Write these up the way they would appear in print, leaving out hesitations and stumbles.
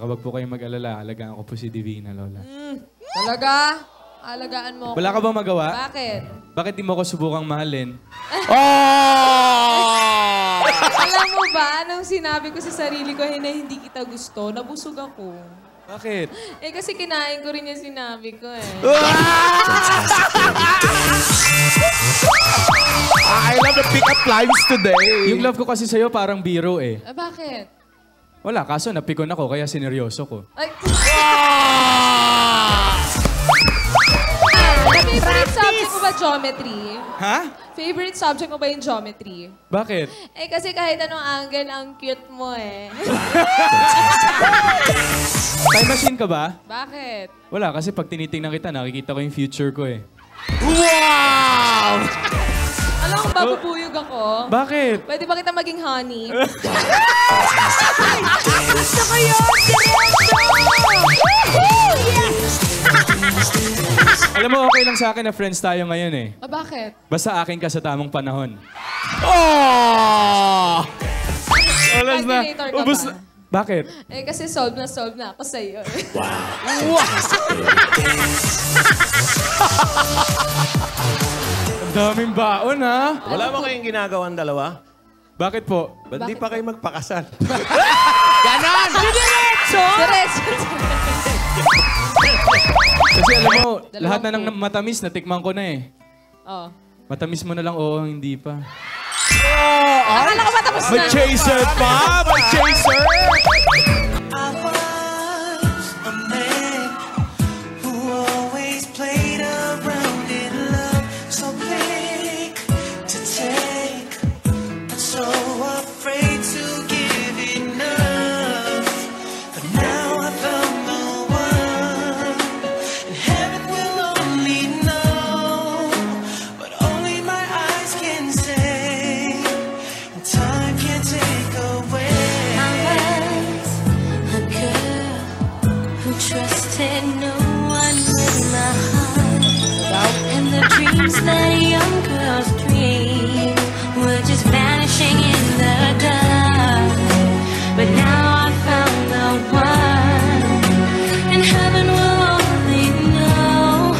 Kapag po kayong mag-alala, alagaan ko po si Divina, Lola. Talaga? Alagaan mo. Wala ka bang magawa? Bakit? Bakit di mo ko subukang mahalin? Alam mo ba, nung sinabi ko sa sarili ko na hindi kita gusto, nabusog ako. Bakit? Eh kasi kinain ko rin yung sinabi ko eh. I love the pick-up lines today. Yung love ko kasi sa'yo parang biro eh. Bakit? Wala, kaso napikon ako kaya sineryoso ko. Ay. Favorite subject mo ba geometry? Ha? Favorite subject mo ba yung geometry? Bakit? Eh kasi kahit anong angle, ang cute mo eh. Time machine ka ba? Bakit? Wala, kasi pag tinitingnan kita, nakikita ko yung future ko eh. Wow! Alam mo, babubuyog ako. Bakit? Pwede ba kita maging honey? Gusto ko yun! Alam mo, okay lang sa akin na friends tayo ngayon eh. Bakit? Basta akin ka sa tamang panahon. Oh! Alas na. Calculator ka Ubus ba? na. Bakit? Eh kasi solve na ako sa'yo. Ang daming baon ha? Wala mo kayong ginagawang dalawa? Bakit po? Ba't di pa kayo magpakasal? Ganon! Diretso! Kasi alam mo, lahat na ng matamis, natikman ko na eh. Oh. Matamis mo na lang, oo, hindi pa. Akala ko matapos na. May chaser pa! May chaser! I was a man who always played around in love, so quick to take, but so afraid to give enough. But now I found the one, and heaven will only know what only my eyes can say, and time can't take away. Trusted no one with my heart, and the dreams that young girls dream were just vanishing in the dark. But now I found the one, and heaven will only know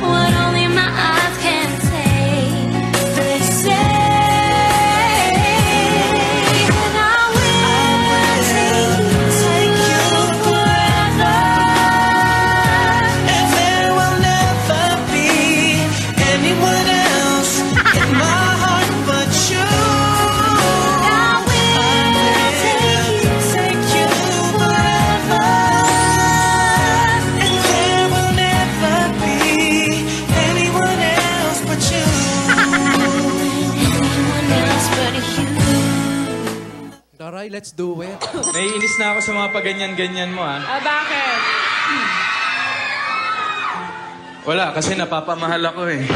what only my eyes can say. They say that I will take you forever. And there will never be anyone else in my heart but you. I will Take you forever. And there will never be anyone else but you. anyone else but you. Daray, let's do it. Naiinis na ako sa mga paganyan-ganyan mo ha. Bakit? Wala, kasi napapamahal ako eh.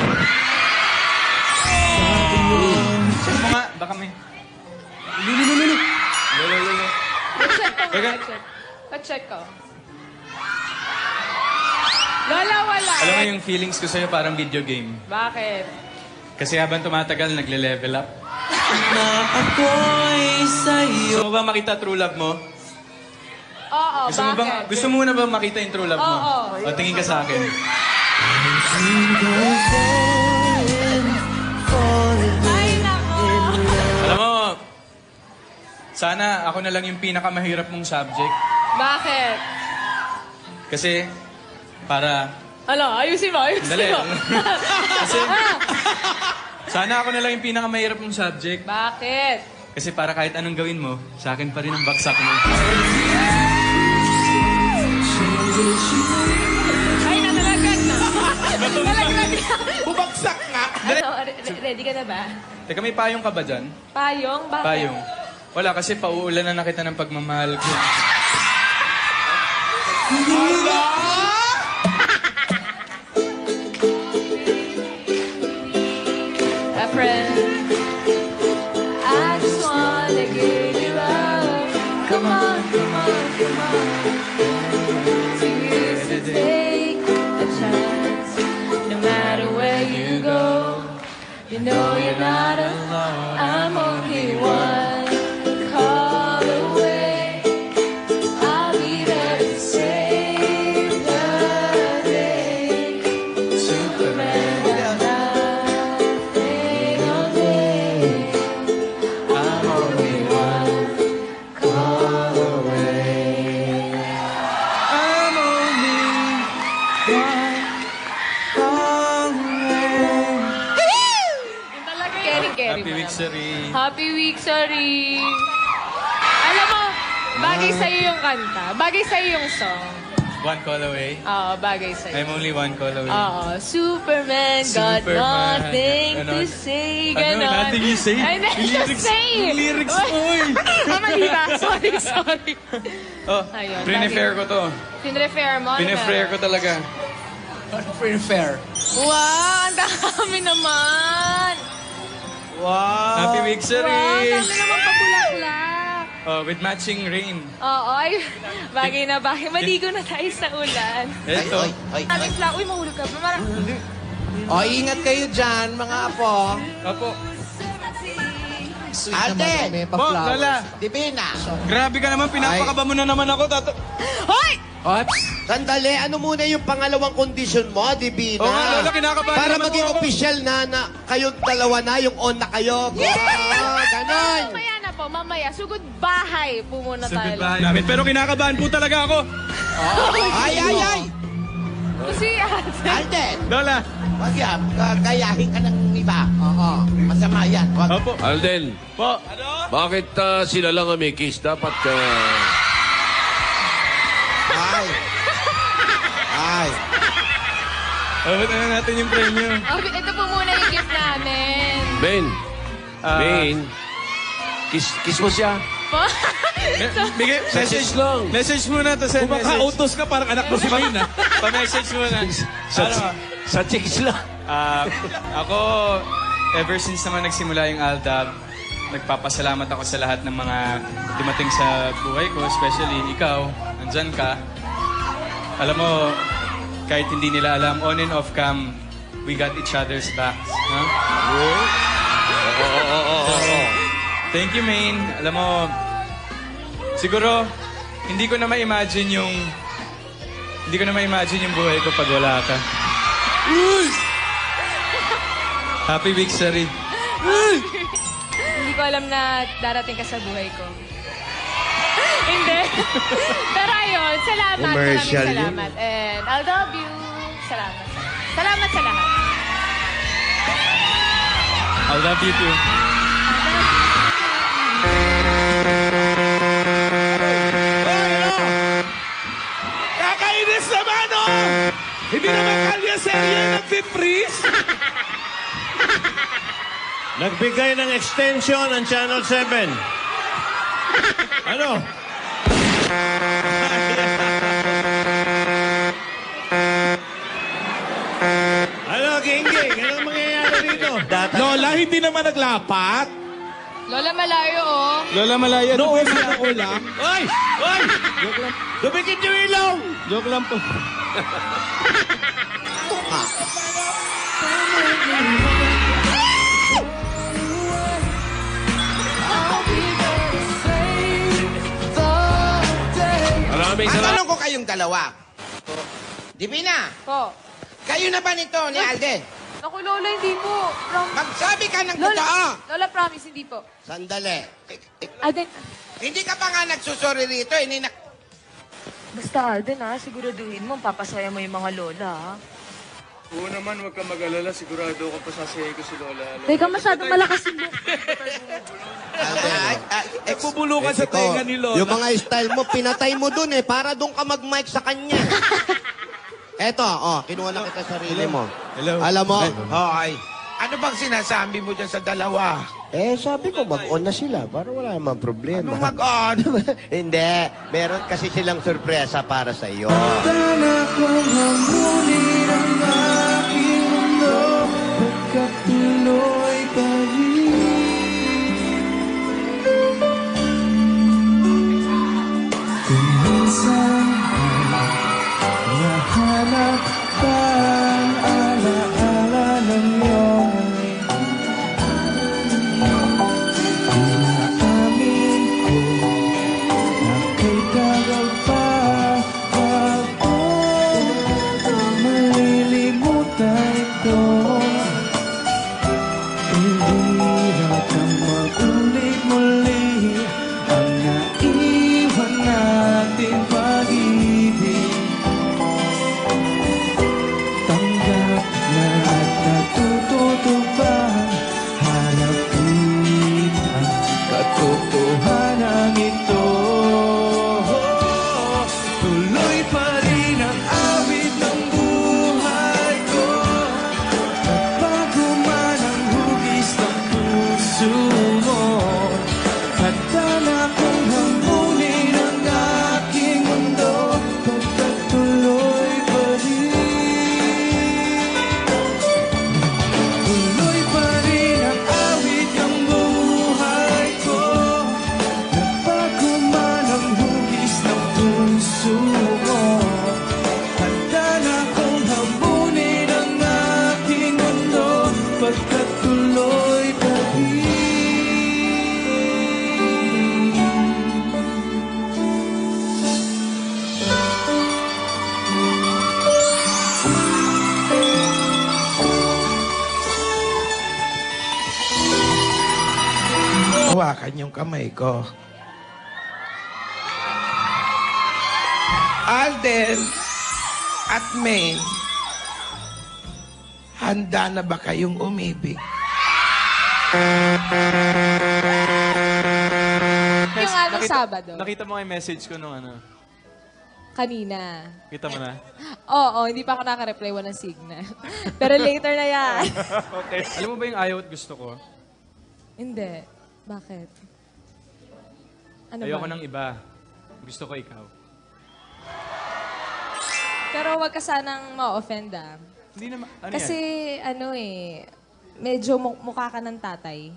Check mo nga, baka may... Lulu. Check ko. Teka. Check ko. Lola, wala. Alam mo yung feelings ko sa'yo parang video game. Bakit? Kasi habang tumatagal, nagle-level up. Na ako'y sa'yo. Gusto mo ba makita true love mo? Oo, Gusto bakit? gusto mo na ba makita yung true love mo? Oo. O, tingin ka sa akin. Ay, nako. Alam mo, sana ako na lang yung pinakamahirap mong subject. Bakit? Kasi, para... Ano, ayusin mo. Dali. Kasi, sana ako na lang yung pinakamahirap mong subject. Bakit? Kasi para kahit anong gawin mo, sa akin pa rin ang baksak mo. Ay, natalagag na. Natalagag na. Bubagsak nga! Ano, ready ka na ba? Teka, may payong ka ba dyan? Payong? Bakit? Payong. Wala, kasi pauulan na kita ng pagmamahal ko. A friend. I just wanna give you love. Come on, come on, come on. To use to take a chance. No matter where you go, you know you're not alone. I'm only one call away. I'll be Caring-caring Happy mo week, naman. sorry. Happy week, sorry. Alam mo, bagay sa'yo yung kanta. Bagay sa'yo yung song. One call away. Oo, bagay sa'yo. I'm only one call away. Oo, Superman got Superman. nothing to Ganon. say, Ano, ganon. nothing you say? Ay, Lyrics, say. lyrics, oy! Mali ba? Sorry. Oh, Ayun, pre-fair ko to. Pinrefer mo? Ano Pinrefair ko talaga. Fair. Wow, ang dami naman. Wow. Happy week, sorry. Wow, ang dami naman pabulaklak. Oh, with matching rain. Oo, ay, bagay na bagay. Maligo na tayo sa ulan. Ito. Aming flag. Uy, mahulog ka. Marang... O, ingat kayo dyan, mga apo. Opo. Ate! Po, Lola. Divina! Grabe ka naman, pinapakaba mo na naman ako. Hoy! Ops! Sandali, ano muna yung pangalawang kondisyon mo, Divina? Oo nga, Lola, kinakabahan Para naman maging po ako. official na kayong dalawa na, yung on na kayo. Ganon. Mamaya na po, mamaya. Sugod bahay po muna tayo. Sabi bahay namin. Pero kinakabahan po talaga ako. Ay! Kasi ate. Alden! Lola. Wag yan, gayahin ka ng iba. Oo. Masama yan. Wag. Opo. Alden, Po. bakit sila lang ang may kiss? Dapat Ay. Abot na natin yung premyo. Oh, ito po muna yung gift namin. Ben, Ben, kiss mo siya. Po? Bigay, message lang. Message muna to send message. Kumaka-utos ka, parang anak mo si Main, ha? Pa-message muna. Sa chicks lang. Ako, ever since naman nagsimula yung Aldab, nagpapasalamat ako sa lahat ng mga dumating sa buhay ko, especially ikaw, nandyan ka. Alam mo, kahit hindi nila alam, on and off cam, we got each other's backs. No? Thank you, Main. Alam mo, siguro, hindi ko na ma-imagine yung buhay ko pag wala ka. Happy week, sorry. Hindi ko alam na darating ka sa buhay ko. Hindi. Pero ayun, salamat. Commercial Maraming salamat. And I love you. Salamat. Salamat sa lahat. I love you too. Kakainis naman, oh! Hindi naman kalya serye nag-freeze. Nagbigay ng extension ang Channel 7. Ano? Ano, Gingging? Anong mangyayari dito? Lola, hindi naman naglapat. Lola, malayo, oh. Lola Malaya. Noon na ulam. Oy! Oy! Dumikit yung ilaw! Joke lang po. Maraming salamat. Tatanong ko kayong dalawa. Divina, Po. kayo na ba nito ni Alden? Naku, Lola, hindi po. Magsabi ka ng Lola, totoo. Lola, promise, hindi po. Sandali. Alden, Hindi ka pa nga nagsusori rito. basta Alden, ha? Siguraduhin mo, papasaya mo yung mga Lola, ha? Oo naman, huwag ka mag-alala. Sigurado ako pasasayahin ko si Lola. Teka, masyadong malakas yung Bubulukan sa tenga ni Lola. Yung mga style mo, pinatay mo dun eh. Para dun ka mag-mic sa kanya. Eto, kinuha na kita sa sarili mo. Hello. Alam mo, Okay. Ano bang sinasabi mo dyan sa dalawa? sabi ko mag-on na sila para wala namang problema. Ano mag-on? Hindi. Meron kasi silang sorpresa para sa iyo. Hawakan yung kamay ko. Alden at Maine, handa na ba kayong umibig? Yung ano, Sabado. Nakita mo yung message ko nung ano? Kanina. Kita mo na? Oo, hindi pa ako nakareply. Walang signal. Pero later na yan. Okay. Alam mo ba yung ayaw at gusto ko? Hindi. Bakit? Ano Ayoko ba? ng iba. Gusto ko ikaw. Pero wag ka sanang ma-offend ah. Hindi naman, ano Kasi yan? ano medyo mukha ka ng tatay.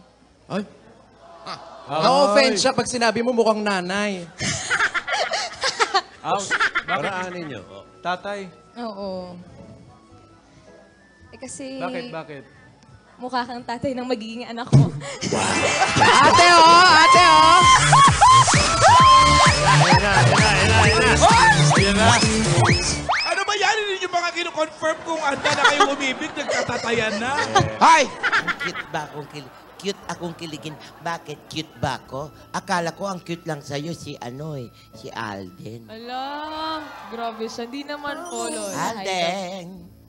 Ay. Na-offend siya pag sinabi mo mukhang nanay. Out. Bakit? Paraanin nyo. Oh. Tatay. Oo. Kasi Bakit? mukha kang tatay ng magiging anak ko. Ate, oh! Ate, oh! Ayan na. Ano ba yan? Hindi nyo mga kino-confirm kung handa na kayong umibig, nagkatatayan na. Ay! Cute akong kiligin. Bakit cute ba ako? Akala ko ang cute lang sa'yo si si Alden. Ala, grabe siya. Hindi naman po, Lola. Alden!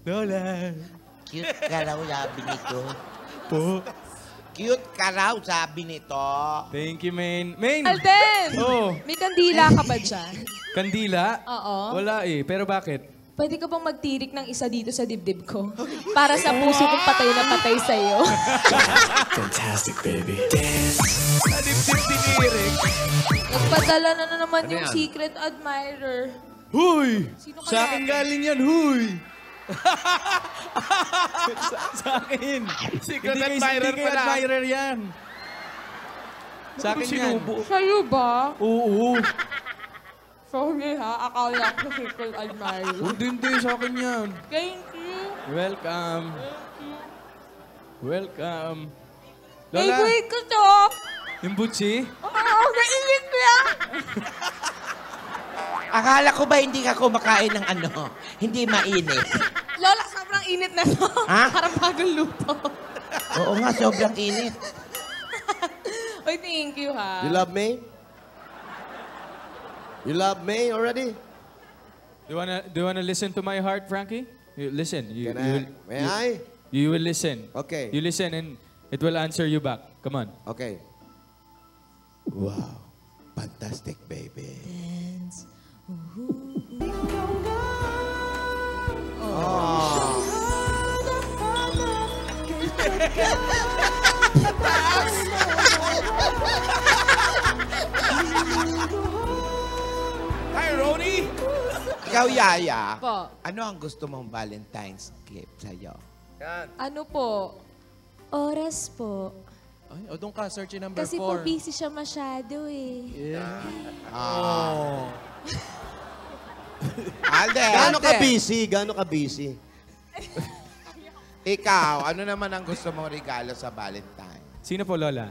Lola. Cute ka raw, sabi nito. Po. Cute ka raw, sabi nito. Thank you, Main. Main! Alden! Oh. May kandila ka ba dyan? Kandila? Oo. Wala eh. Pero bakit? Pwede ka bang magtirik ng isa dito sa dibdib ko? Para sa puso kong patay na patay sa'yo. Nagpadala na naman yung secret admirer. Huy! Sino kaya? Sa akin galing yan, huy! sa akin. Secret Hindi admirer kay pala. admirer yan. Sa akin yan. Sa'yo ba? Oo. Sorry ha, akala ko secret admirer. Hindi, sa akin yan. Thank you. Welcome. Welcome. Hey, Lola, wait ko to. yung butsi? Oo, naiinit lang. Akala ko ba hindi ka kumakain ng hindi mainit? Lola, sobrang init na to. Ha? Parang bagong luto. Oo nga, sobrang init. Uy, thank you ha. You love me? You love me already? Do you wanna listen to my heart, Frankie? You listen. May I? You will listen. Okay. You listen and it will answer you back. Come on. Okay. Wow. Fantastic, baby. Hi, Ronnie! Ikaw, Yaya. Po. Ano ang gusto mong Valentine's gift sa'yo? Ano po? Oras po. Ay, o doon ka, search number 4. Kasi po busy siya masyado eh. Alden! Gaano ka busy? Gaano ka busy? Ikaw, ano naman ang gusto mong regalo sa Valentine? Sino po, Lola?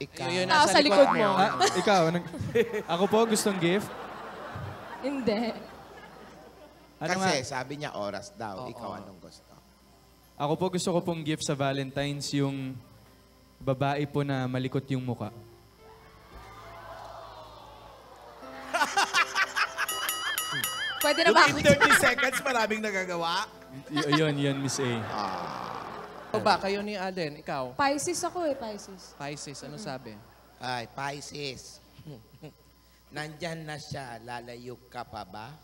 Ikaw. Yun, Nasa likod mo. Ikaw. Ako po, gustong gift? Hindi. Ano nga? Kasi sabi niya oras daw. Ikaw anong gusto? Ako po, gusto ko pong gift sa Valentine's yung babae po na malikot yung muka. Pwede na ba ako? 30 seconds, maraming nagagawa. Yun, Miss A. O ba, kayo ni Alden, ikaw? Pisces ako eh, Pisces. Pisces, ano sabi? Ay, Pisces. Nandyan na siya, lalayo ka pa ba?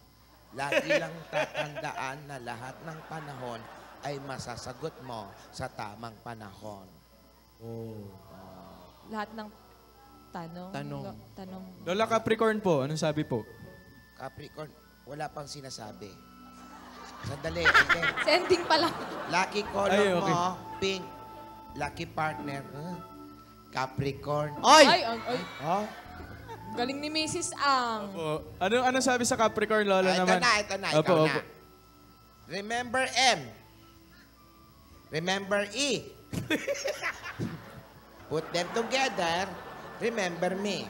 Lagi lang tatandaan na lahat ng panahon ay masasagot mo sa tamang panahon. Lahat ng tanong. Tanong. Lola Capricorn po, anong sabi po? Capricorn, wala pang sinasabi. Sandali, okay. Sending pa lang. Lucky color Ay, okay. mo, pink. Lucky partner, Capricorn. Ay! Ay. Oh? Galing ni Mrs. Ang. Ano sabi sa Capricorn, Lola Ito naman? na, ito na, Opo, ikaw opo. na. Remember M. Remember E. Put them together, remember me.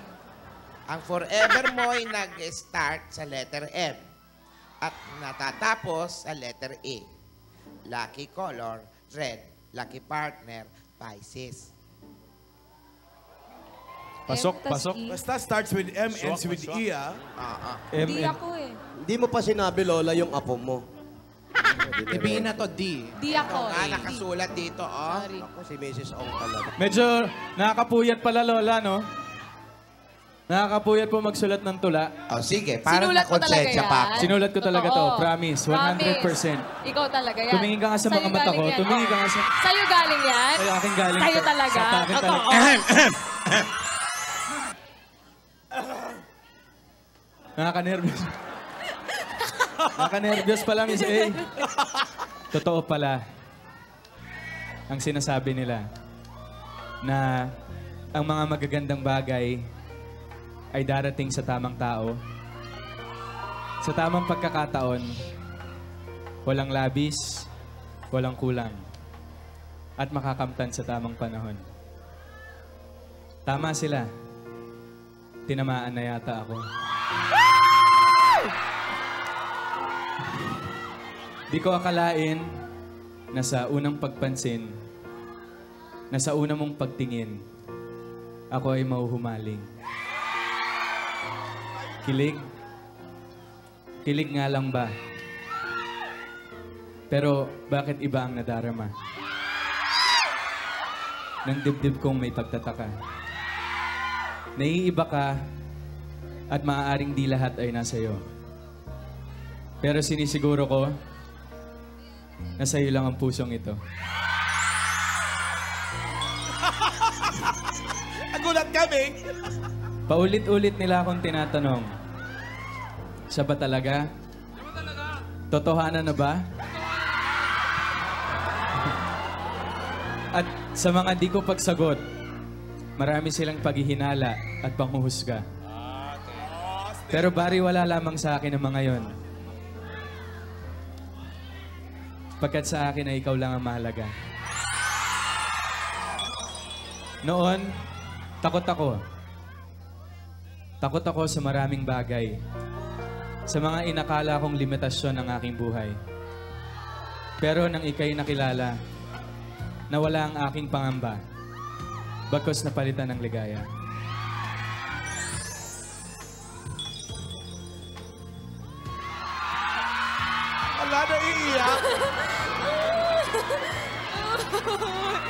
Ang forever mo ay nag-start sa letter M at natatapos sa letter E. Lucky color, red. Lucky partner, Pisces. Pasok, M tas pasok. E. Basta starts with M, ends with E, ah. Di ako eh. Hindi mo pa sinabi, Lola, yung apo mo. Divina to, D. Di ako. Nakasulat dito, oh. Sorry. Ako si Mrs. Ong talaga. Medyo nakakapuyat pala, Lola, no? Nakakapuyat po magsulat ng tula. Oh, sige, parang Sinulat mo talaga nakonsensya yan? pa ako. Sinulat ko talaga to, Totoo. promise, 100%. Ikaw talaga yan. Tumingin ka nga sa mga Sa'yo mata ko, galing yan. tumingin ka nga sa... Sa'yo galing yan? Sa'yo aking galing. Sa'yo to. talaga? Sa akin talaga. Nakaka-nervous. Nakaka-nervous pala, Miss A. Totoo pala ang sinasabi nila na ang mga magagandang bagay ay darating sa tamang tao. Sa tamang pagkakataon, walang labis, walang kulang, at makakamtan sa tamang panahon. Tama sila. Tinamaan na yata ako. Di ko akalain na sa unang pagpansin, na sa unang mong pagtingin, ako ay mahuhumaling. Kilig? Kilig nga lang ba? Pero bakit iba ang nadarama? Nang dibdib kong may pagtataka. Naiiba ka at maaaring di lahat ay nasa iyo. Pero sinisiguro ko na sa'yo lang ang pusong ito. Nagulat kami. Paulit-ulit nila akong tinatanong, siya ba talaga? Totohanan na ba? At sa mga di ko pagsagot, marami silang paghihinala at panghuhusga. Pero bariwala lamang sa akin ang mga yon. Pagkat sa akin ay ikaw lang ang mahalaga. Noon, takot ako. Takot ako sa maraming bagay. Sa mga inakala kong limitasyon ng aking buhay. Pero nang ika'y nakilala, nawala ang aking pangamba. Bagkus napalitan ng ligaya. Ala, naiiyak.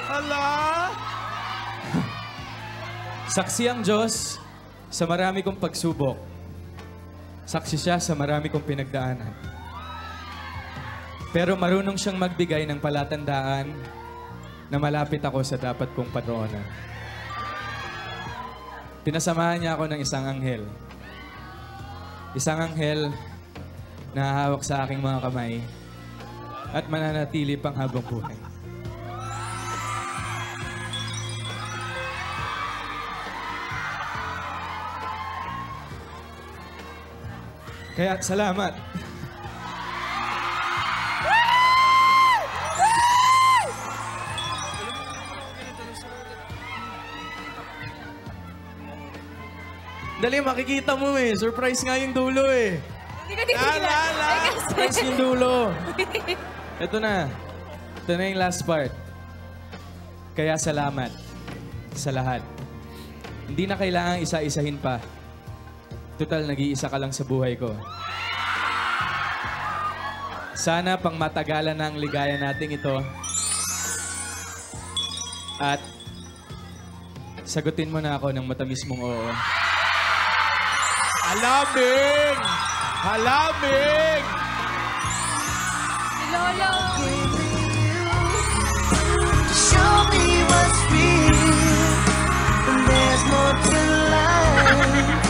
Ala. Saksi ang Diyos sa marami kong pagsubok. Saksi siya sa marami kong pinagdaanan. Pero marunong siyang magbigay ng palatandaan na malapit ako sa dapat kong patroonan. Pinasamahan niya ako ng isang anghel. Isang anghel na hawak sa aking mga kamay at mananatili pang habang buhay. Kaya salamat. Dali, makikita mo eh. Surprise nga yung dulo eh. Hindi ka titigilan. Ay, kasi. Surprise yung dulo. Ito na. Ito na yung last part. Kaya salamat sa lahat. Hindi na kailangan isa-isahin pa. Total, nag-iisa ka lang sa buhay ko. Sana pang matagalan na ang ligaya nating ito. At sagutin mo na ako ng matamis mong oo. Halaming! Halaming! Si Lolo. Show me what's real. There's more to life.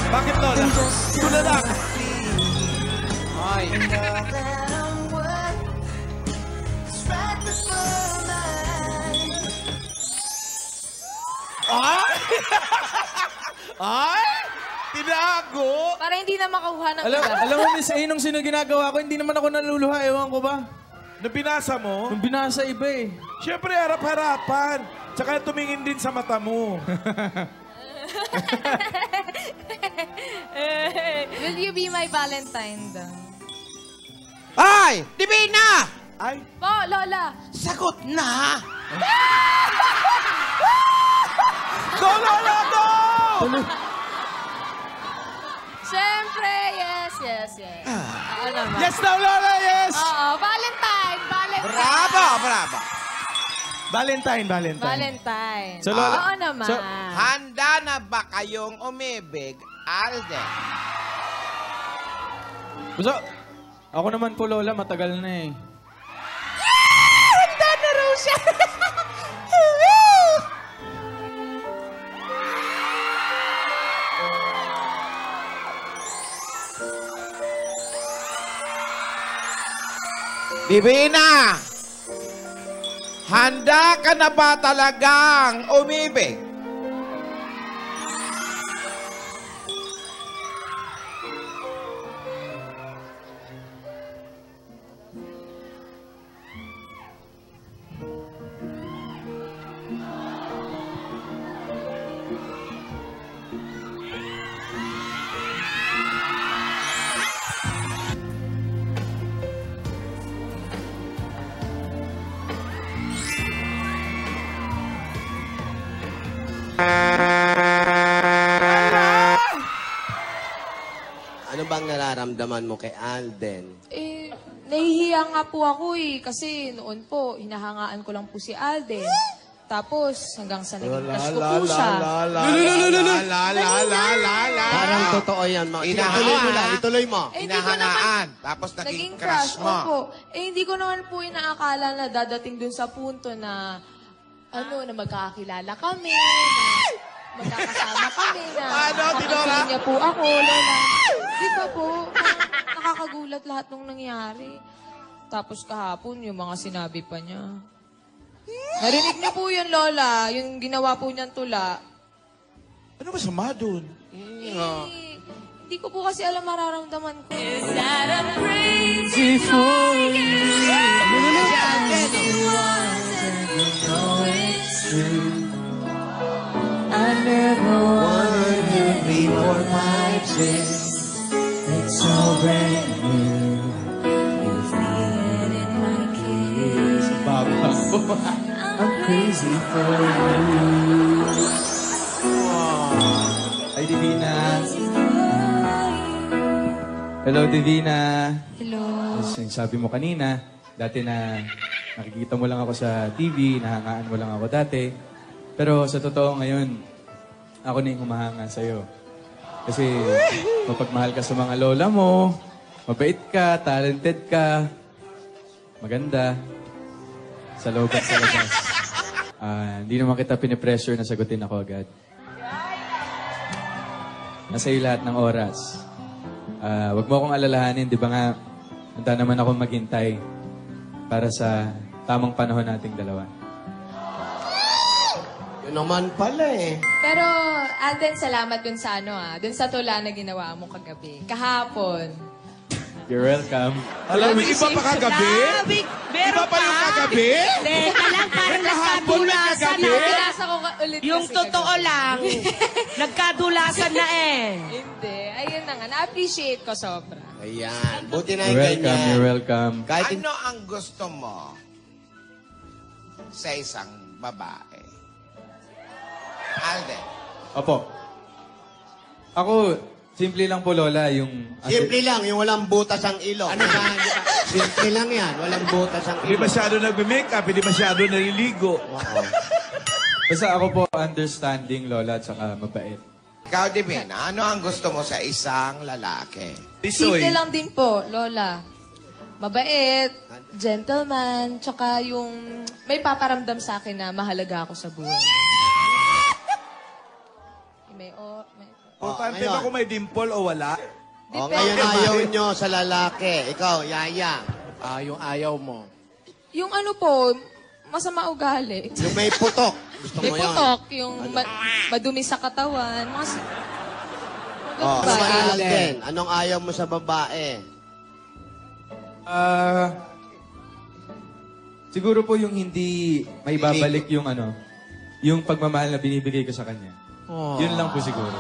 Bakit, Lola? Tula lang. Ay. Now that I'm worth, it's right before my Ay! Ay! Tinago! Para hindi na makuha ng iba. Alam mo, Miss A, nung sino ginagawa ko, hindi naman ako naluluha. Ewan ko ba? Nung binasa mo, Nung binasa iba eh. syempre harap-harapan. Tsaka tumingin din sa mata mo. Will you be my Valentine daw? Ay! Divina! Ay, Po, Lola. Sagot na! go, Lola, go! Siyempre, yes. Oo naman. Yes daw, Lola, yes! Oo, Valentine. Bravo! Valentine. So, Lola- Oo naman. Handa na ba kayong umibig, Alden? Basta, ako naman po, Lola, matagal na eh. Handa na raw siya. Divina! Handa ka na ba talagang umibig? Ano bang nararamdaman mo kay Alden? Nahihiya nga po ako eh. Kasi noon po, hinahangaan ko lang po si Alden. Tapos, hanggang sa naging crush ko po siya. Parang totoo yan, mga. Ituloy mo lang, ituloy mo. Eh, hindi ko Hinahangaan, naman- tapos naging Naging crush mo. Opo. Hindi ko naman po inaakala na dadating dun sa punto na na magkakakilala kami, na magkakasama kami, na kakasuhin niya po ako, Lola. Di ba po? Parang nakakagulat lahat nung nangyari. Tapos kahapon, yung mga sinabi pa niya. Narinig niyo po yun, Lola. Yung ginawa po niyang tula. Ano masama dun? Hindi ko po kasi alam mararamdaman ko. Hi, Divina. Hello, Divina. Hello. Yung sabi mo kanina, dati na nakikita mo lang ako sa TV, nahangaan mo lang ako dati. Pero sa totoo ngayon, ako na yung humahanga sa'yo. Kasi mapagmahal ka sa mga lola mo, mabait ka, talented ka, maganda, sa loob at sa labas. Hindi naman kita pinipressure na sagutin ako agad. Nasa iyo lahat ng oras. Wag mo akong alalahanin, di ba nga, handa naman ako maghintay para sa tamang panahon nating dalawa. Yun naman pala eh. Pero, Alden, salamat dun sa dun sa tula na ginawa mo kagabi. Kahapon. You're welcome. Alam mo, iba pa kagabi? Meron Iba pa yung kagabi? Teka lang, parang nagkadulasan na. Pinasa ko ulit Yung kasi totoo kagabi. lang, nagkadulasan na eh. Hindi. Ayun na nga. Na-appreciate ko sobra. Ayan. Buti na You're yung welcome, ganyan. you're welcome. Kahit Ano ang gusto mo sa isang babae? Alden. Opo. Ako, simple lang po, Lola, yung... Simple lang, yung walang butas ang ilong. Ano ba? Simple lang yan, walang butas ang Hindi ilong. masyado nagme-makeup, hindi masyado naliligo. Basta ako po understanding, Lola, at saka mabait. Ikaw, Divina, ano ang gusto mo sa isang lalaki? Simple lang din po, Lola. Mabait, gentleman, tsaka yung may paparamdam sa akin na mahalaga ako sa buhay. Importante ngayon. ba kung may dimple o wala? O, ngayon ayaw nyo sa lalaki. Ikaw, Yaya. Yung ayaw mo. Yung ano po, masama ugali. Yung may putok. Gusto May mo yun? putok, yung madumi sa katawan. Mga Oh, babae. sa Alden, anong ayaw mo sa babae? Siguro po yung hindi may babalik yung yung pagmamahal na binibigay ko sa kanya. Yun lang po siguro.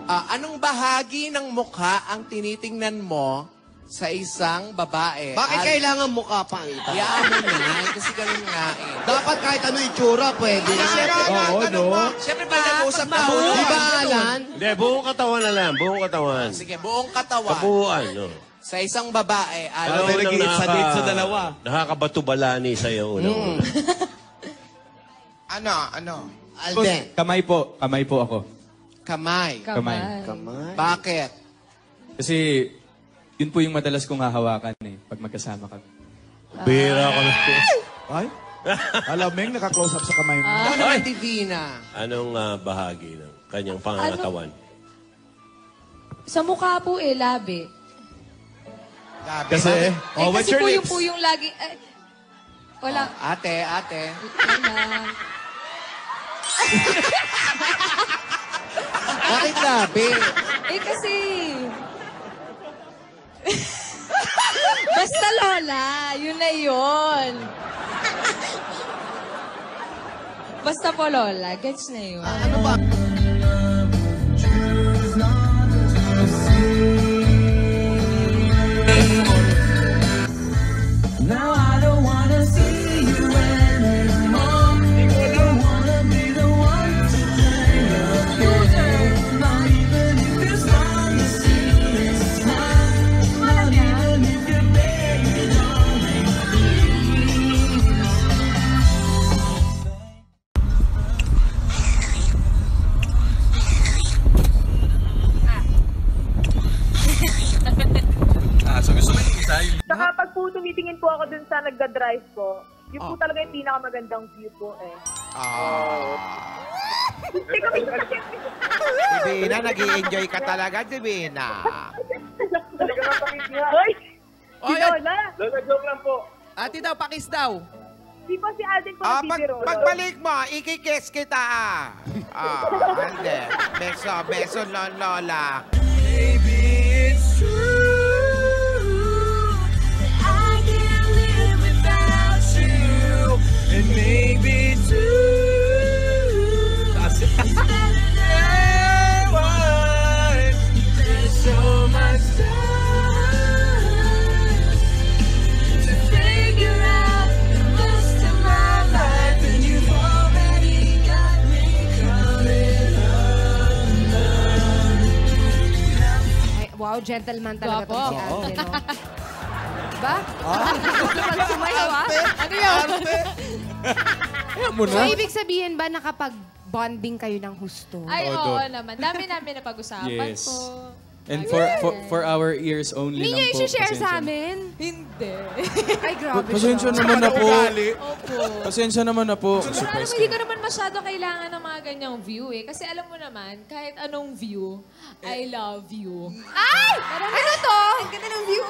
Anong bahagi ng mukha ang tinitingnan mo sa isang babae. Bakit kailangan mukha pa ang iba? Hayaan mo na, kasi ganun nga eh. Dapat kahit ano itsura, pwede. Oo, no? Siyempre, pag nag-usap na ulo. Di ba, Alan? Hindi, buong katawan na lang. Buong katawan. Sige, buong katawan. Kabuuan, no? Sa isang babae, Alam ano? mo nang nakakabatubala ni sa'yo. Ano? Alden. Kamay po ako. Kamay. Kamay. Bakit? Kasi yun po yung madalas kong hahawakan pag magkasama kami. Bira ka na. Ay? Alameng, naka-close up sa kamay mo. Ano naman, Divina? Anong bahagi ng kanyang pangangatawan? Sa mukha po labi. Kasi, Kasi po yung lagi... wala. Ate. Wala. Bakit labi? Kasi... Basta Lola, yun na yun. Basta po Lola, gets na yun. Ano ba? Now I don't wanna see you anymore. I don't wanna be the one to play your game. Not even if it's on the serious side. Not even if you're begging on me, please. so gusto mo yung isa yung... Saka pag po tumitingin po ako dun sa nagda-drive po, yun po talaga yung pinakamagandang view po Divina, nag-i-enjoy ka talaga, Divina. Hoy! Si Lola! Lola, joke lang po. Ate daw, pakis daw. Di po si Alden po nagbibiro. Pagbalik mo, ikikiss kita. Alden. Beso, Lola. Maybe it's true. I can't live without you. And maybe too. That's it. There's so much time to figure out the rest of my life, and you've already got me coming undone. Ay, wow, gentleman talaga Gwapo. to si Alden, no? Diba? Sumayaw, Ano yun? So, ibig sabihin ba nakapag-bonding kayo ng husto? Ay, oo naman. Dami namin napag-usapan Yes. po. And for our ears only Hindi lang niyo po. isi-share pasensya sa na. amin? Hindi. Ay, grabe Pasensya siya. naman na po. Opo. Pasensya naman na po. Pero alam mo, hindi ko naman masyado kailangan ng mga ganyang view Kasi alam mo naman, kahit anong view, I love you. Ay! Ano to? Ang ganda ng view.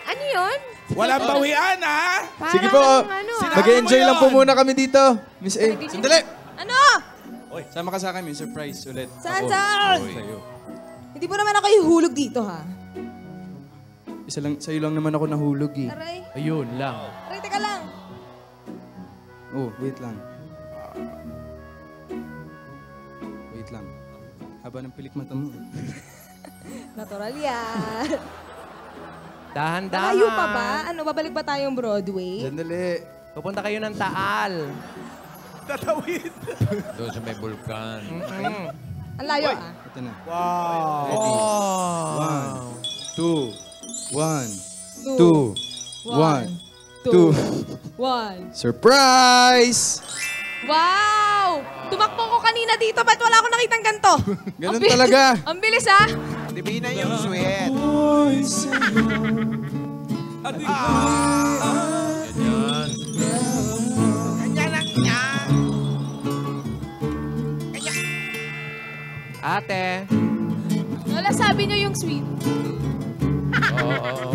Ano yun? Walang bawian, ha? Parang Sige po, ano, mag-enjoy lang po muna kami dito. Miss A, sandali! Ano? Sama ka sa akin, may surprise ulit. Saan? Sa'yo. Hindi mo naman ako ihulog dito, ha? Sa'yo lang naman ako nahulog eh. Aray. Ayun lang. Aray, teka lang. Oh, wait lang. Wait lang. Haba ng pilik mata mo. Natural yan. Dahan-dahan. Malayo pa ba? Ano, babalik ba tayong Broadway? Sandali. Pupunta kayo ng Taal. Tatawid. Doon sa may vulkan. Ang layo, ah. Ito na. Wow. Ready? 1, 2, 1, 2, 1, 2. 1, Surprise! Wow! Tumakbo ko kanina dito. Ba't wala akong nakitang ganito? Ganun talaga. Ang bilis, ha? Divina yung sweat. Ganyan lang yan. Ate. Lola, sabi niyo yung sweet. Oo.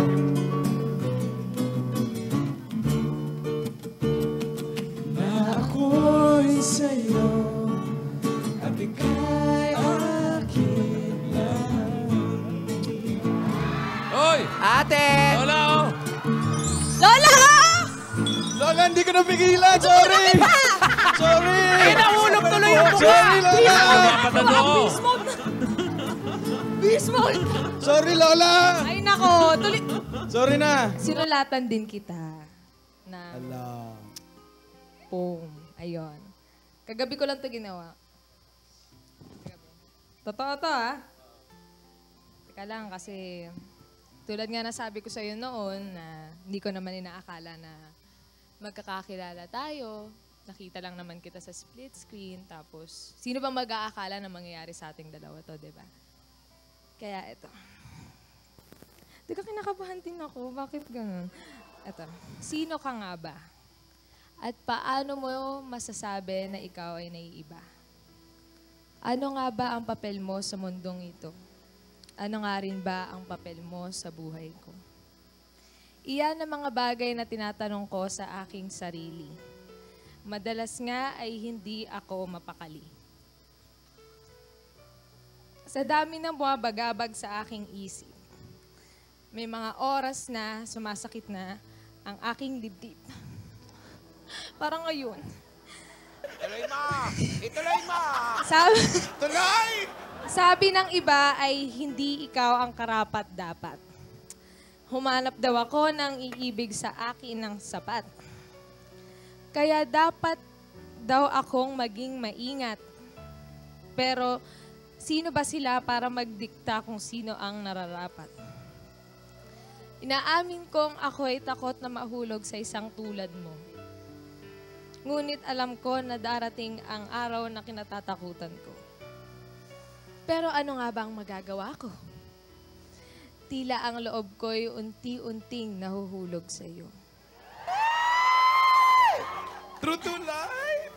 Ako'y sa'yo at ika'y akin lang. Hoy! Ate! Lola, oh! Lola! Lola, hindi ko napigilan. Sorry! Sorry! Ay, nahulog tuloy yung mukha! Sorry, Lola! Beast mode! Beast mode! Sorry, Lola! Ay, nako. Sorry na. Sinulatan din kita na Ala. poem. Ayun. Kagabi ko lang ito ginawa. Totoo to, ha? Teka lang, kasi tulad nga nasabi ko sa'yo noon na hindi ko naman inaakala na magkakakilala tayo. Nakita lang naman kita sa split screen. Tapos, sino bang mag-aakala na mangyayari sa ating dalawa to, di ba? Kaya ito. Teka, kinakabahan din ako. Bakit ganun? Ito. Sino ka nga ba? At paano mo masasabi na ikaw ay naiiba? Ano nga ba ang papel mo sa mundong ito? Ano nga rin ba ang papel mo sa buhay ko? Iyan ang mga bagay na tinatanong ko sa aking sarili. Madalas nga ay hindi ako mapakali. Sa dami ng buwabagabag sa aking isip, may mga oras na sumasakit na ang aking dibdib. Parang ngayon. Ituloy mo! Ituloy mo! Sabi ng iba ay hindi ikaw ang karapat-dapat. Humanap daw ako ng iibig sa akin ng sapat. Kaya dapat daw akong maging maingat. Pero sino ba sila para magdikta kung sino ang nararapat? Inaamin kong ako ay takot na mahulog sa isang tulad mo. Ngunit alam ko na darating ang araw na kinatatakutan ko. Pero ano nga ba ang magagawa ko? Tila ang loob ko'y unti-unting nahuhulog sa iyo. True to life!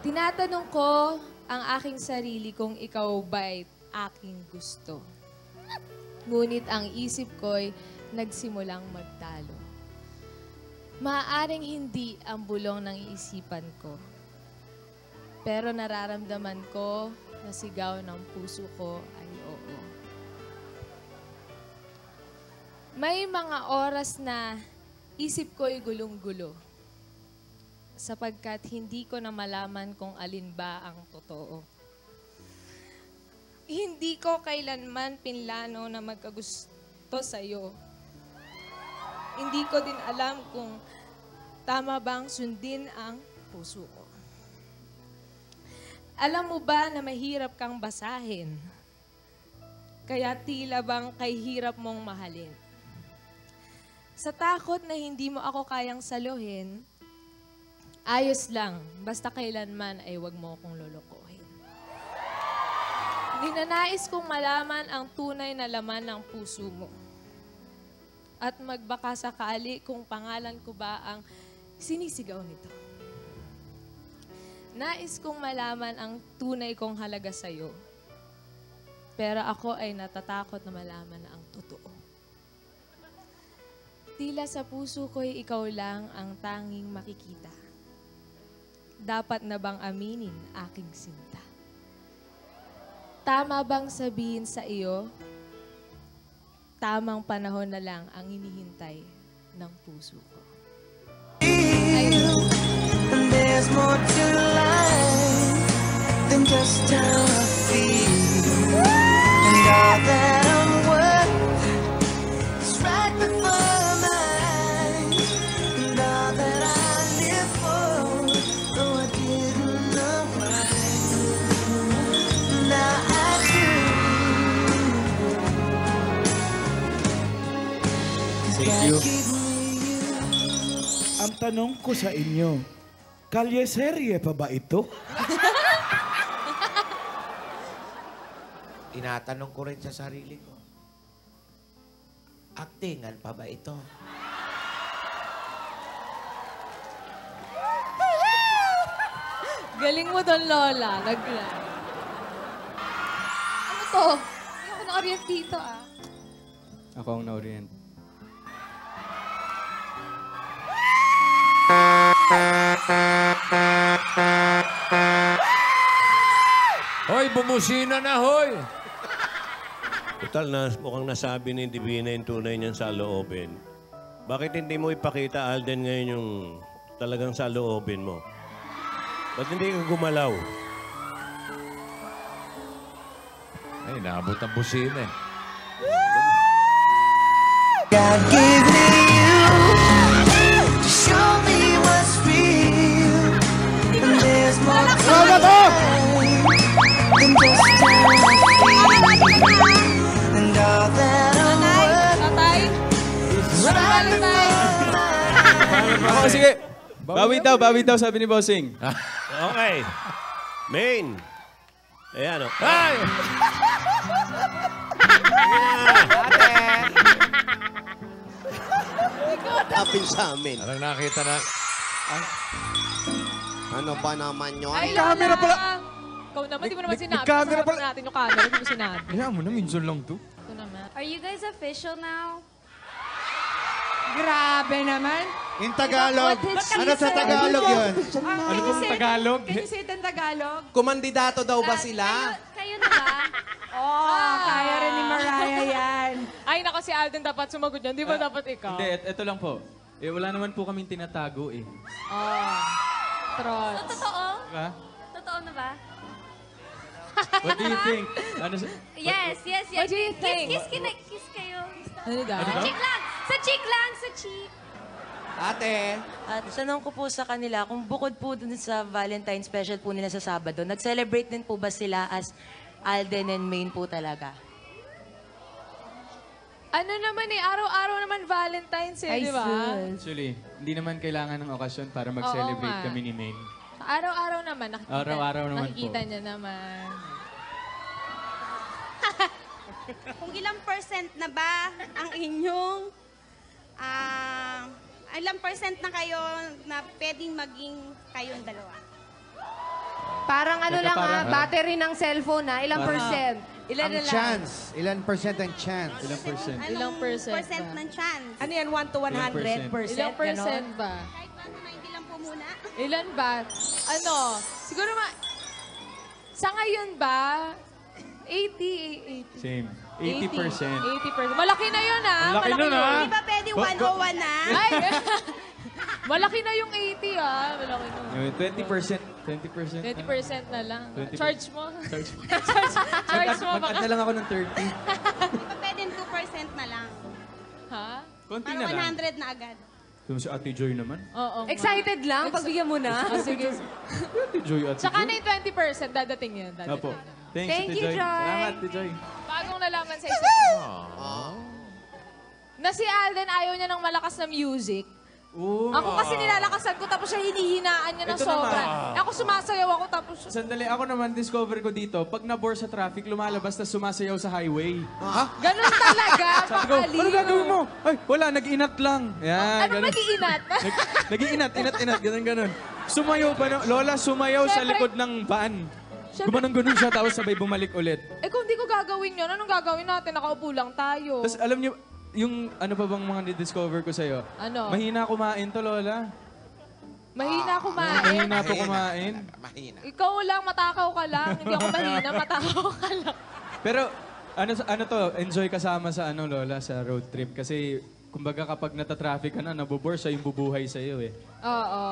Tinatanong ko ang aking sarili kung ikaw ba'y aking gusto. Ngunit ang isip ko'y nagsimulang magtalo. Maaaring hindi ang bulong ng isipan ko. Pero nararamdaman ko na sigaw ng puso ko ay oo. May mga oras na isip ko'y gulong-gulo sapagkat hindi ko na malaman kung alin ba ang totoo. Hindi ko kailanman pinlano na magkagusto sa'yo. Hindi ko din alam kung tama bang sundin ang puso ko. Alam mo ba na mahirap kang basahin? Kaya tila bang kay hirap mong mahalin? Sa takot na hindi mo ako kayang saluhin, ayos lang, basta kailanman ay wag mo akong lolokohin. Ninanais kong malaman ang tunay na laman ng puso mo. At magbaka sakali kung pangalan ko ba ang sinisigaw nito. Nais kong malaman ang tunay kong halaga sa'yo. Pero ako ay natatakot na malaman ang totoo. Tila sa puso ko'y ikaw lang ang tanging makikita. Dapat na bang aminin aking sinta? Tama bang sabihin sa iyo, tamang panahon na lang ang hinihintay ng puso ko? Ayun. And there's more to life than just how I feel. And all that I'm worth is right before my eyes. And all that I live for, though I didn't know why. Now I do. 'Cause God gave me you. Ang tanong ko sa inyo, kalye-serye pa ba ito? Tinatanong ko rin sa sarili ko. Aktingan pa ba ito? Galing mo doon, Lola. Naglan. Ano to? Hindi ako na-orient dito, ah. Ako ang na-orient. Hoy, bumusina na, hoy! Total na mukhang nasabi ni Divina yung tunay niyan sa loobin. Bakit hindi mo ipakita, Alden, ngayon yung talagang sa loobin mo? Ba't hindi ka gumalaw? Ay, naabot ang busina eh. God gave me you to show me what's real. And there's more to life than just and all that I'm Oh, sige. Bawi daw, sabi ni Bossing. Okay. Main. Ayan, o. Ay! Tapin sa amin. Parang nakita na. Ano ba naman yun? Ay, camera pala. Ikaw naman, di mo naman sinabi. camera Kasama natin yung camera, di mo sinabi. Kaya mo na, minsan lang to. Ito naman. Are you guys official now? Grabe naman. In Tagalog. Ano sa Tagalog yun? Ano pong Tagalog? Can you say it in Tagalog? Kumandidato daw ba sila? Kayo na ba? Oh, kaya rin ni Mariah yan. Ay, nako si Alden dapat sumagot yan. Di ba dapat ikaw? Hindi, ito lang po. Eh, wala naman po kaming tinatago eh. Oh. Troll. So, totoo? Diba? Totoo na ba? What do you think? Ano sa... Yes. What do you think? Kiss kayo. Ano daw? Ano daw? Cheek lang. Sa cheek lang. Sa cheek. Ate, At tanong ko po sa kanila, kung bukod po dun sa Valentine special po nila sa Sabado, nag-celebrate din po ba sila as Alden and Maine po talaga? Ano naman eh, araw-araw naman Valentine's eh, Ay, di ba? sus. Actually, hindi naman kailangan ng okasyon para mag-celebrate Oo nga. kami ni Maine. Araw-araw naman, Araw-araw naman nakikita po. niya naman. Kung ilang percent na ba ang inyong, ilang percent na kayo na pwedeng maging kayong dalawa? Parang ano Teka, lang parang- battery ng cellphone ilang Parang- percent? Ilan Ang na lang? chance. Ilan percent ang chance? Ilang percent? Ilang percent percent ba? ng chance? Ano yan, 1 to 100%? Ilang percent ba? Kahit 190 lang po muna. Ilan ba? Ano? Siguro sa ngayon ba? 80. Same. 80%. 80%. Malaki na yun ah. Ang laki nun, yun. ah. Di ba pwede 101 na? Ay, malaki na yung 80 ah. Malaki na. Yung 20%. 20%. 20% na lang. 20%. Charge mo. Charge mo. Charge mo Mag-add baka. na lang ako ng 30. Di ba pwede 2% na lang? Ha? Konti Para na lang. 100 na agad. Kung si Ate Joy naman. Oo. nga. Excited lang, pagbigyan mo na. Ah, sige. Ate Joy, Ate Tsaka Joy. na yung 20%, dadating yan. Dadating. Opo. Thanks, Thank Ate you, Joy. Joy. Salamat, Ate Joy. Bagong nalaman sa isa. Na si Alden ayaw niya ng malakas na music. Oo. Ako kasi nilalakasan ko tapos siya hinihinaan niya ng Ito sobra. naman. Ako sumasayaw ako tapos... Sandali, ako naman, discover ko dito, pag nabore sa traffic, lumalabas na sumasayaw sa highway. Ganun talaga, Sabi ko, pakaliw. ano gagawin mo? Ay, wala, nag-inat lang. Yan, Ano mag-iinat? Nag-iinat, inat, ganun. Sumayaw pa, Lola, sumayaw sa Siyempre- likod ng van. Gumanong-ganon siya, tapos sabay bumalik ulit. Eh kung di ko gagawin yun, anong gagawin natin? Nakaupo lang tayo. Tapos alam niyo, yung ano pa bang mga discover ko sa'yo? Ano? Mahina kumain to, Lola. Mahina kumain. Mahina to kumain. Mahina. Ikaw lang, matakaw ka lang. Hindi ako mahina, matakaw ka lang. Pero ano to, enjoy kasama sa ano, Lola, sa road trip. Kasi kumbaga kapag natatraffic ka na, nabobore siya yung bubuhay sa'yo eh. Oo.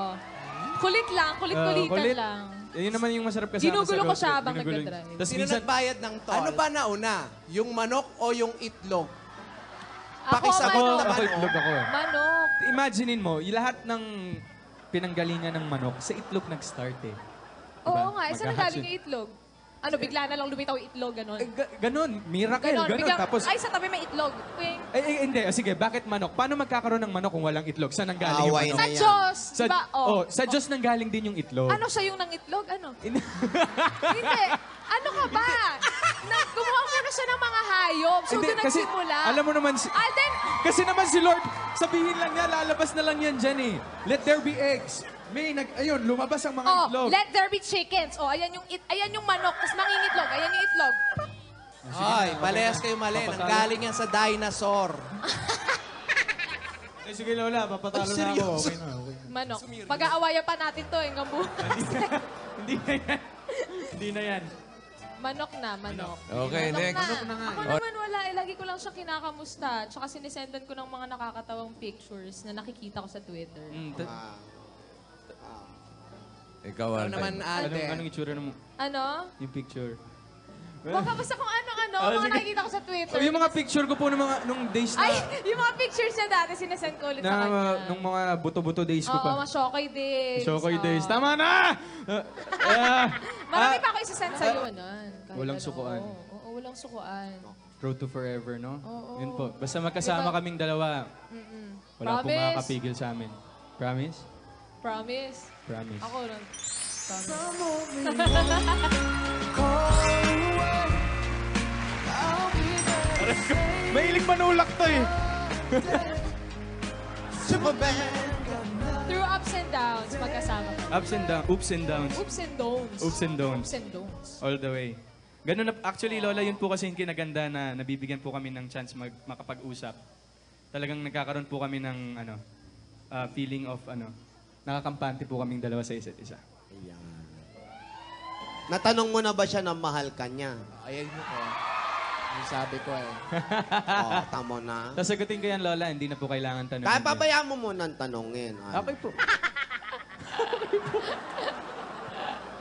Kulit lang, kulit-kulitan Kulit. lang. Yun naman yung masarap kasama Ginugulo sa ko road siya trip. habang Ginugulo- nagdadrive. Tapos sino minsan, nagbayad ng toll? Ano ba nauna? Yung manok o yung itlog? Pakisagot Manok. ako, itlog ako. Manok. Imaginein mo, yung lahat ng pinanggalingan ng manok, sa itlog nag-start eh. Oo nga, isa na Mag-hatch galing yung itlog. Ano, bigla na lang lumitaw yung itlog, gano'n? Ganon, miracle, ganon. biglang, Tapos, ay, sa tabi may itlog. Ping. hindi, sige, bakit manok? Paano magkakaroon ng manok kung walang itlog? Saan nanggaling yung Away manok? Sa Diyos, Sa, diba? Oh. sa Diyos nanggaling din yung itlog. Ano siya yung nang itlog? Ano? Hindi. Ano ka ba? Gumawa muna siya ng mga hayop. So, Hindi, doon kasi, nagsimula. alam mo naman, Alden! kasi naman si Lord, sabihin lang niya, lalabas na lang yan dyan eh. Let there be eggs. Ayun, lumabas ang mga Oh, itlog. let there be chickens. Oh, ayan yung manok, tapos mangingitlog. Ayan yung itlog. Ay, palehas kayo mali. Nanggaling yan sa dinosaur. Ay, sige Lola, papatalo na ako. Okay na, okay. Manok. Pag-aawayan pa natin to, hanggang bukas. Hindi na yan. Hindi na yan. Manok na, manok. Okay, Manok next. na. Ako naman wala, lagi ko lang siya kinakamusta. Tsaka sinisendan ko ng mga nakakatawang pictures na nakikita ko sa Twitter. Ikaw, Ano Alden. naman, Alden? Anong itsura mo? Ano? Yung picture. Baka basta kung ano Oo, mga nakikita ko sa Twitter. Oh, yung mga picture ko po nung days na... Ay, yung mga pictures niya dati, sinasend ko ulit sa na kanya. nung mga buto-buto days ko Oo, pa. mga Shokoy days. Shokoy Oo. days. Tama na! Marami pa ako isasend sa'yo nun. Kahit Walang ano. sukuan. Oo, walang sukuan. Road to forever, no? Oo. Yun po. Basta magkasama kaming dalawa. Wala po Promise? makakapigil sa amin. Promise? Promise? Promise. Ako rin. Promise. Mahilig manulak to eh. Through ups and downs, magkasama. Ups and downs. Oops and downs. Oops and downs. Oops and downs. Oops and downs. All the way. Ganun na, actually, Lola, yun po kasi yung kinaganda na nabibigyan po kami ng chance makapag-usap. Talagang nagkakaroon po kami ng feeling of nakakampante po kaming dalawa sa isa't isa. Natanong mo na ba siya na mahal ka niya? Ayan mo ko. Yung sabi ko eh. Oo, tamo na. Sasagutin ko yan, Lola. Hindi na po kailangan tanongin. Kaya pabayaan mo muna ang tanongin. Okay po.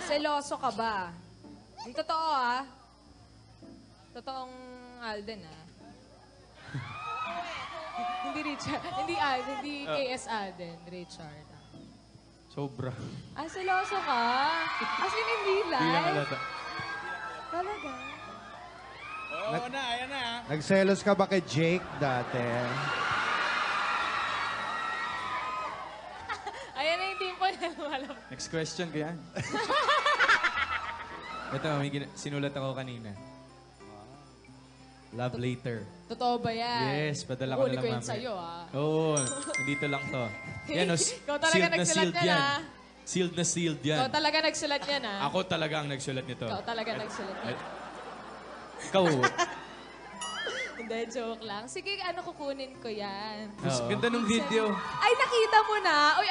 Seloso ka ba? Yung totoo Totoong Alden Hindi Richard. Hindi KS Alden. Richard. Sobra. Seloso ka? As in, hindi Hindi lang live? halata. Talaga? Oo na, ayan na. Nagselos ka ba kay Jake dati? Ayan na yung team po na lumalabas. Next question ko yan. Ito, sinulat ako kanina. Love later. Totoo ba yan? Yes, padala ko na lang Huli ko yun mamaya. sa'yo, Oo, dito lang to. Yan, Ikaw talaga nagsulat yan, Sealed na sealed yan. Ikaw talaga nagsulat yan, Ako talaga ang nagsulat nito. Ikaw talaga nagsulat yan. Ikaw. Hindi, joke lang. Sige, kukunin ko yan. Oo. Ganda nung video. Ay, nakita mo na. Uy,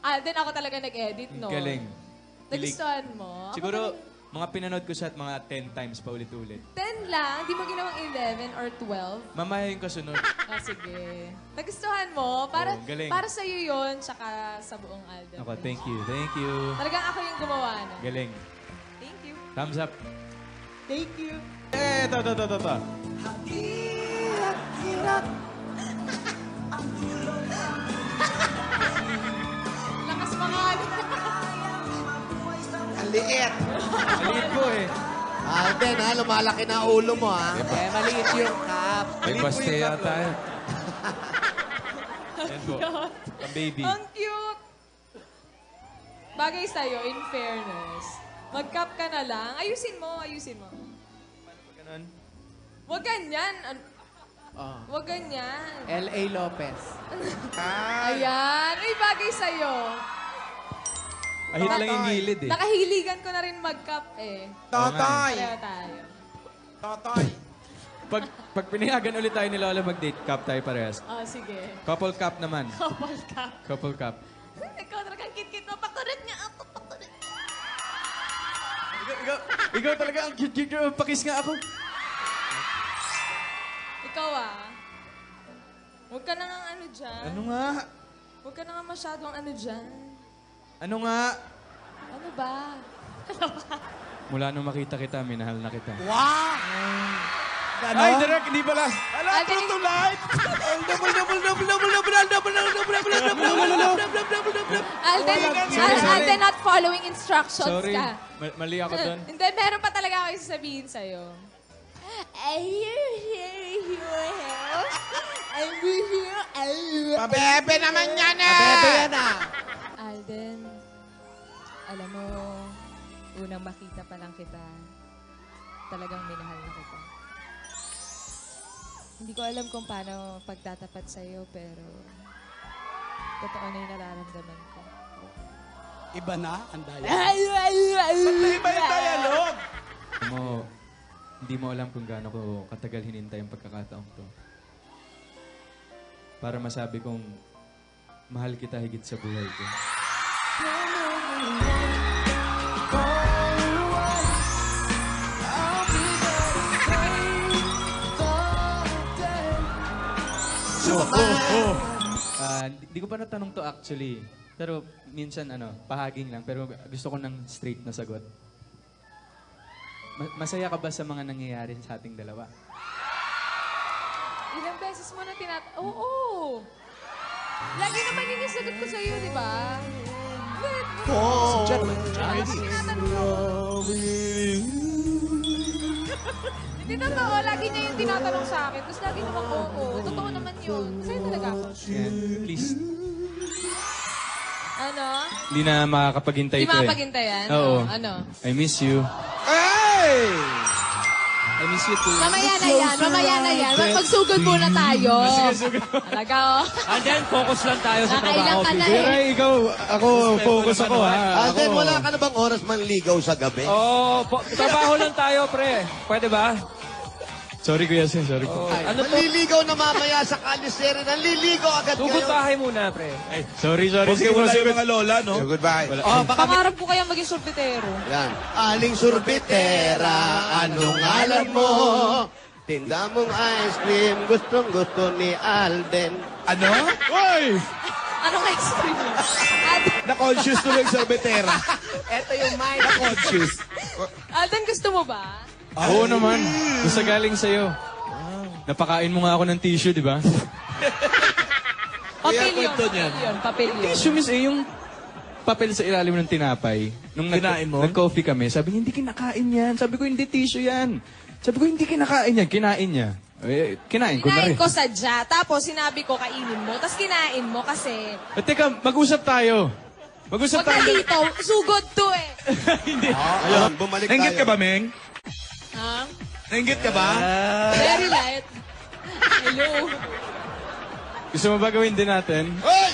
Alden, ako talaga nag-edit, no? Galing. Nagustuhan mo? Ako Siguro, talaga- mga pinanood ko siya at mga 10 times pa ulit-ulit. 10 lang? Di mo ginawang 11 or 12? Mamaya yung kasunod. Sige. Nagustuhan mo? Para, Oo, galing. para sa'yo yun, tsaka sa buong Alden. Ako, thank you. Thank you. Talagang ako yung gumawa na. Galing. Thank you. Thumbs up. Thank you. Ito. Lakas mga Ang liit. Maliit po eh. Alden, lumalaki na ulo mo, maliit yung cup. May baste yata yun. Yan po. Ang baby. Ang cute! Bagay sa'yo, in fairness. Mag-cup ka na lang. Ayusin mo. Ganun. Huwag ganyan. Huwag ganyan. L.A. Lopez. Ayan. Uy, bagay sa'yo. Ahit lang yung gilid eh. Nakahiligan ko na rin mag-cup eh. Totoy! Pareho tayo. Totoy! Pag pinayagan ulit tayo ni Lola mag-date, cup tayo parehas. Sige. Couple cup naman. Couple cup. Couple cup. Ikaw talaga ang kit-kit mo. Pakulit nga ako. Ikaw talaga ang cute. Pakis nga ako. Ikaw Huwag ka na nga dyan. Ano nga? Huwag ka na nga masyadong dyan. Ano nga? Ano ba? Mula nung makita kita, minahal na kita. Wow! Ay, Derek, hindi pala. Ala, true to life! Alden, not following instructions Sorry. ka. Mali ako doon. Hindi, meron pa talaga ako sasabihin sa'yo. Pabebe naman yan Bebe yan Alden, alam mo, unang makita pa lang kita, talagang minahal na kita. Hindi ko alam kung paano pagtatapat sa'yo, pero totoo na yung nararamdaman ko. Iba na ang dialogue. Iba yung dialogue? Hindi mo alam kung gaano ko katagal hinintay ang pagkakataong to. Para masabi kong mahal kita higit sa buhay ko. Di ko pa natanong to actually. Pero minsan pahaging lang. Pero gusto ko ng straight na sagot. masaya ka ba sa mga nangyayari sa ating dalawa? Ilang beses mo na Oo! Lagi naman yun yung sagot ko sa'yo, di ba? Si German. Hindi totoo. Lagi niya yung tinatanong sa akin. Tapos lagi naman, oo. Totoo naman yun. Masaya talaga ako. Yan, please. Ano? Hindi na makakapaghintay Hindi ito makapaghintayan? Oo. Ano? I miss you. Hey! I miss you too. Mamaya na yan. Mamaya na yan. Magsugod muna tayo. Talaga, oh. Andyan, focus lang tayo sa Nakailang trabaho. ka na Pero eh. ikaw, ako, focus ako ha. Alden, wala ka na bang oras manligaw sa gabi? Oo, trabaho lang tayo, pre. Pwede ba? Sorry Kuya Sen, sorry po. Ano to? Manliligaw na mamaya sa kaliseri. Nanliligaw agad Sugod kayo. bahay muna, pre. Sorry. Kasi wala yung mga lola, no? Goodbye. Pangarap ko kaya maging sorbetero. Yan. Aling sorbetera, anong alam mo? Tinda mong ice cream, gustong-gusto ni Alden. Ano? Hoy! Anong ice cream? Na-conscious tuloy sa sorbetera. Ito yung mic. Na-conscious. Alden, gusto mo ba? Oo naman. Gusto galing sa'yo. Napakain mo nga ako ng tissue, di ba? Papel yun. Papel yun. Tissue miss yung papel sa ilalim ng tinapay. Nung Kinain mo? nag-coffee kami, sabi niya, hindi kinakain yan. Sabi ko, hindi tissue yan. Sabi ko, hindi kinakain yan. Kinain niya. Eh, kinain ko na Kinain rin. ko sadya. Tapos sinabi ko, kainin mo. Tapos kinain mo kasi... Teka, mag-usap tayo. Mag-usap Huwag na tayo. dito. Sugod to eh. Hindi. Ayun, bumalik tayo. Nainggit ka ba, Meng? Ha? Nainggit ka ba? Very light. Hello. Gusto mo ba gawin din natin? Hoy!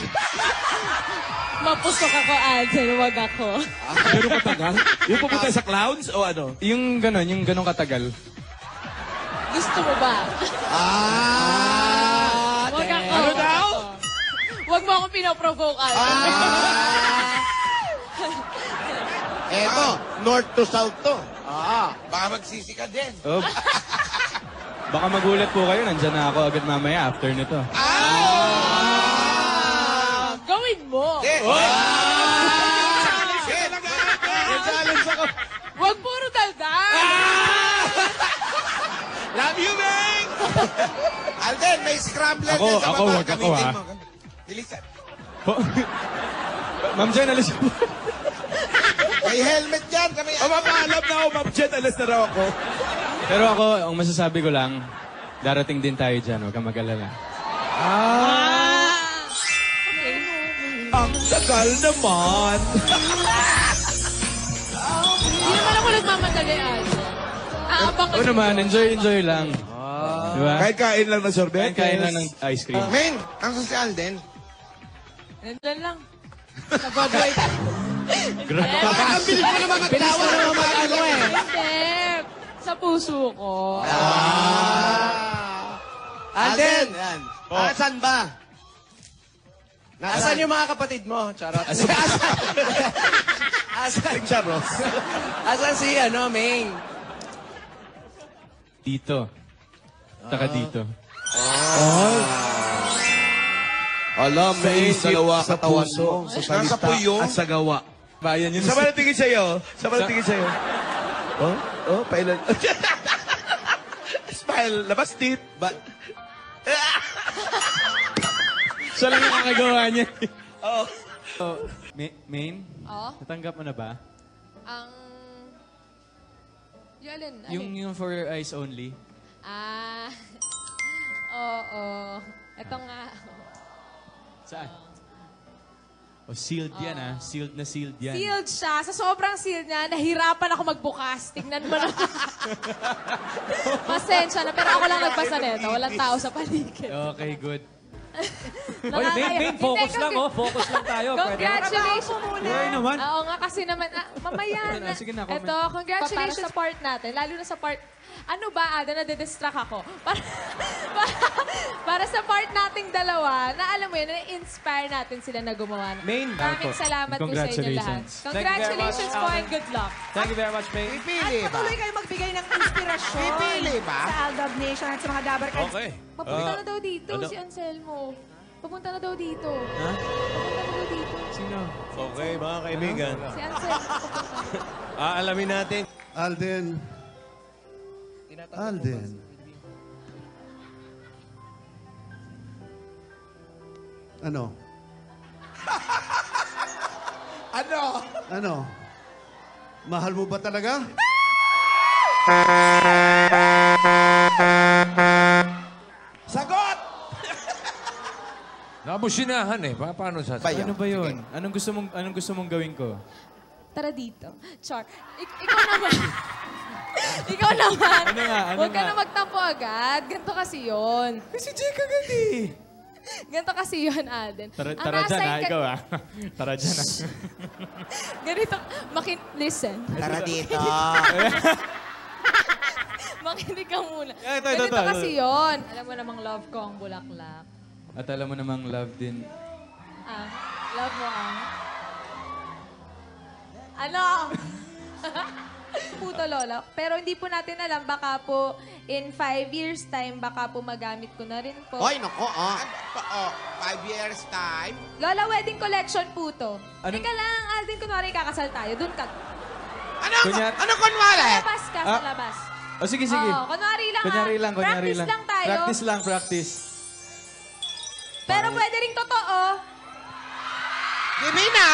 Mapusok ako, Alden. Huwag ako. Ganun katagal? Yung pupunta sa clowns o ano? Yung ganon katagal. Gusto mo ba? Huwag ako. Ano daw? Huwag mo akong pinoprovoke, Alden. Eto, north to south to. Baka magsisi ka din. Oh. Baka magulat po kayo. Nandyan na ako agad mamaya after nito. Gawin mo. Challenge ako. Huwag puro daldal. Love you, Meng! Alden, may scrambler Ako, din sa ako, baba. wag ako, Gamitin ha? mo. Bilisan. Ma'am Jen, alis po. May helmet dyan. Kami, Mapaalam na ako, Ma'am Jet. Alas na raw ako. Pero ako, ang masasabi ko lang, darating din tayo dyan. Huwag kang mag-alala. Ang tagal naman. Hindi naman ako nagmamadali, Alden. Aabang Oo naman, enjoy lang. Diba? Kahit kain lang ng sorbetes. Kain lang ng ice cream. Meng, ang si Alden. Nandyan lang. Nag-Broadway. Ang bilis mo naman magtawa na mag-ano eh. Hindi. Sa puso ko. Alden! Yan. Asan ba? Asan yung mga kapatid mo? Charot. Asan? Charot. Asan si, Ming? Dito. Taka dito. Alam, may Sa dalawa sa katawan puso, mo. sa Nasa salita, puyo. at sa gawa. Bayan yun. Sa ba tingin sa'yo? Sa ba tingin sa'yo? Pailan. Smile, labas teeth. Siya lang yung nakagawa niya. Oo. Main, Oo. natanggap mo na ba? Ang... Yung alin? Yung for your eyes only. Oo. Ito nga. Saan? Oh, sealed yan Sealed na sealed yan. Sealed siya. Sa sobrang sealed niya, nahirapan ako magbukas. Tingnan mo na. Pasensya na. Pero ako lang nagbasa nito. Walang tao sa paligid. Okay, good. Oy, main, focus lang, Focus lang tayo. Congratulations muna. Hoy naman. Oo nga, kasi naman, mamaya na. Sige na, comment. Ito, congratulations sa part natin. Lalo na sa part, ano ba, Ada, nade-distract ako. Para sa part nating dalawa, na alam mo yun, na-inspire natin sila na gumawa. Main. Maraming salamat po sa inyo lahat. Congratulations po and good luck. Thank you very much, Main. At patuloy kayo magbigay ng inspirasyon Pipili ba? sa Aldab Nation at sa mga Dabar Cats. Okay. Papunta na daw dito si Anselmo. Papunta na daw dito. Ha? Papunta na daw dito. Sino? Okay, mga kaibigan. Si Anselmo papunta. Alamin natin. Alden, Alden. Ano? Ano? Ano? Mahal mo ba talaga? Sagot! Nabusinahan eh. Paano sa... Ano ba yun? Anong gusto mong gawin ko? Tara dito. Char. Ikaw naman. Ikaw naman. Ano nga? Huwag ka na magtampo agad. Ganito kasi yun. Si Jake agad eh. Ganito kasi yun, Alden. Tara Ang dyan na-assign ha, ka- ikaw ha. Tara dyan ha. Ganito. Listen. Tara dito. Makinig ka muna. Ito. Ganito kasi yun. Alam mo namang love ko ang bulaklak. At alam mo namang love din. Love mo ang... Ano? Puto, Lola. Pero hindi po natin alam. Baka po in 5 years time, baka po magamit ko na rin po. Hoy, nako, 5 years time. Lola, wedding collection po to. Ano? Teka lang, Alden, kunwari kakasal tayo. Doon ka. Ano kunwari? Sa labas ka, sa labas. O sige. Oo, kunwari lang Practice lang tayo. Practice. Pero pwede rin totoo. Divina!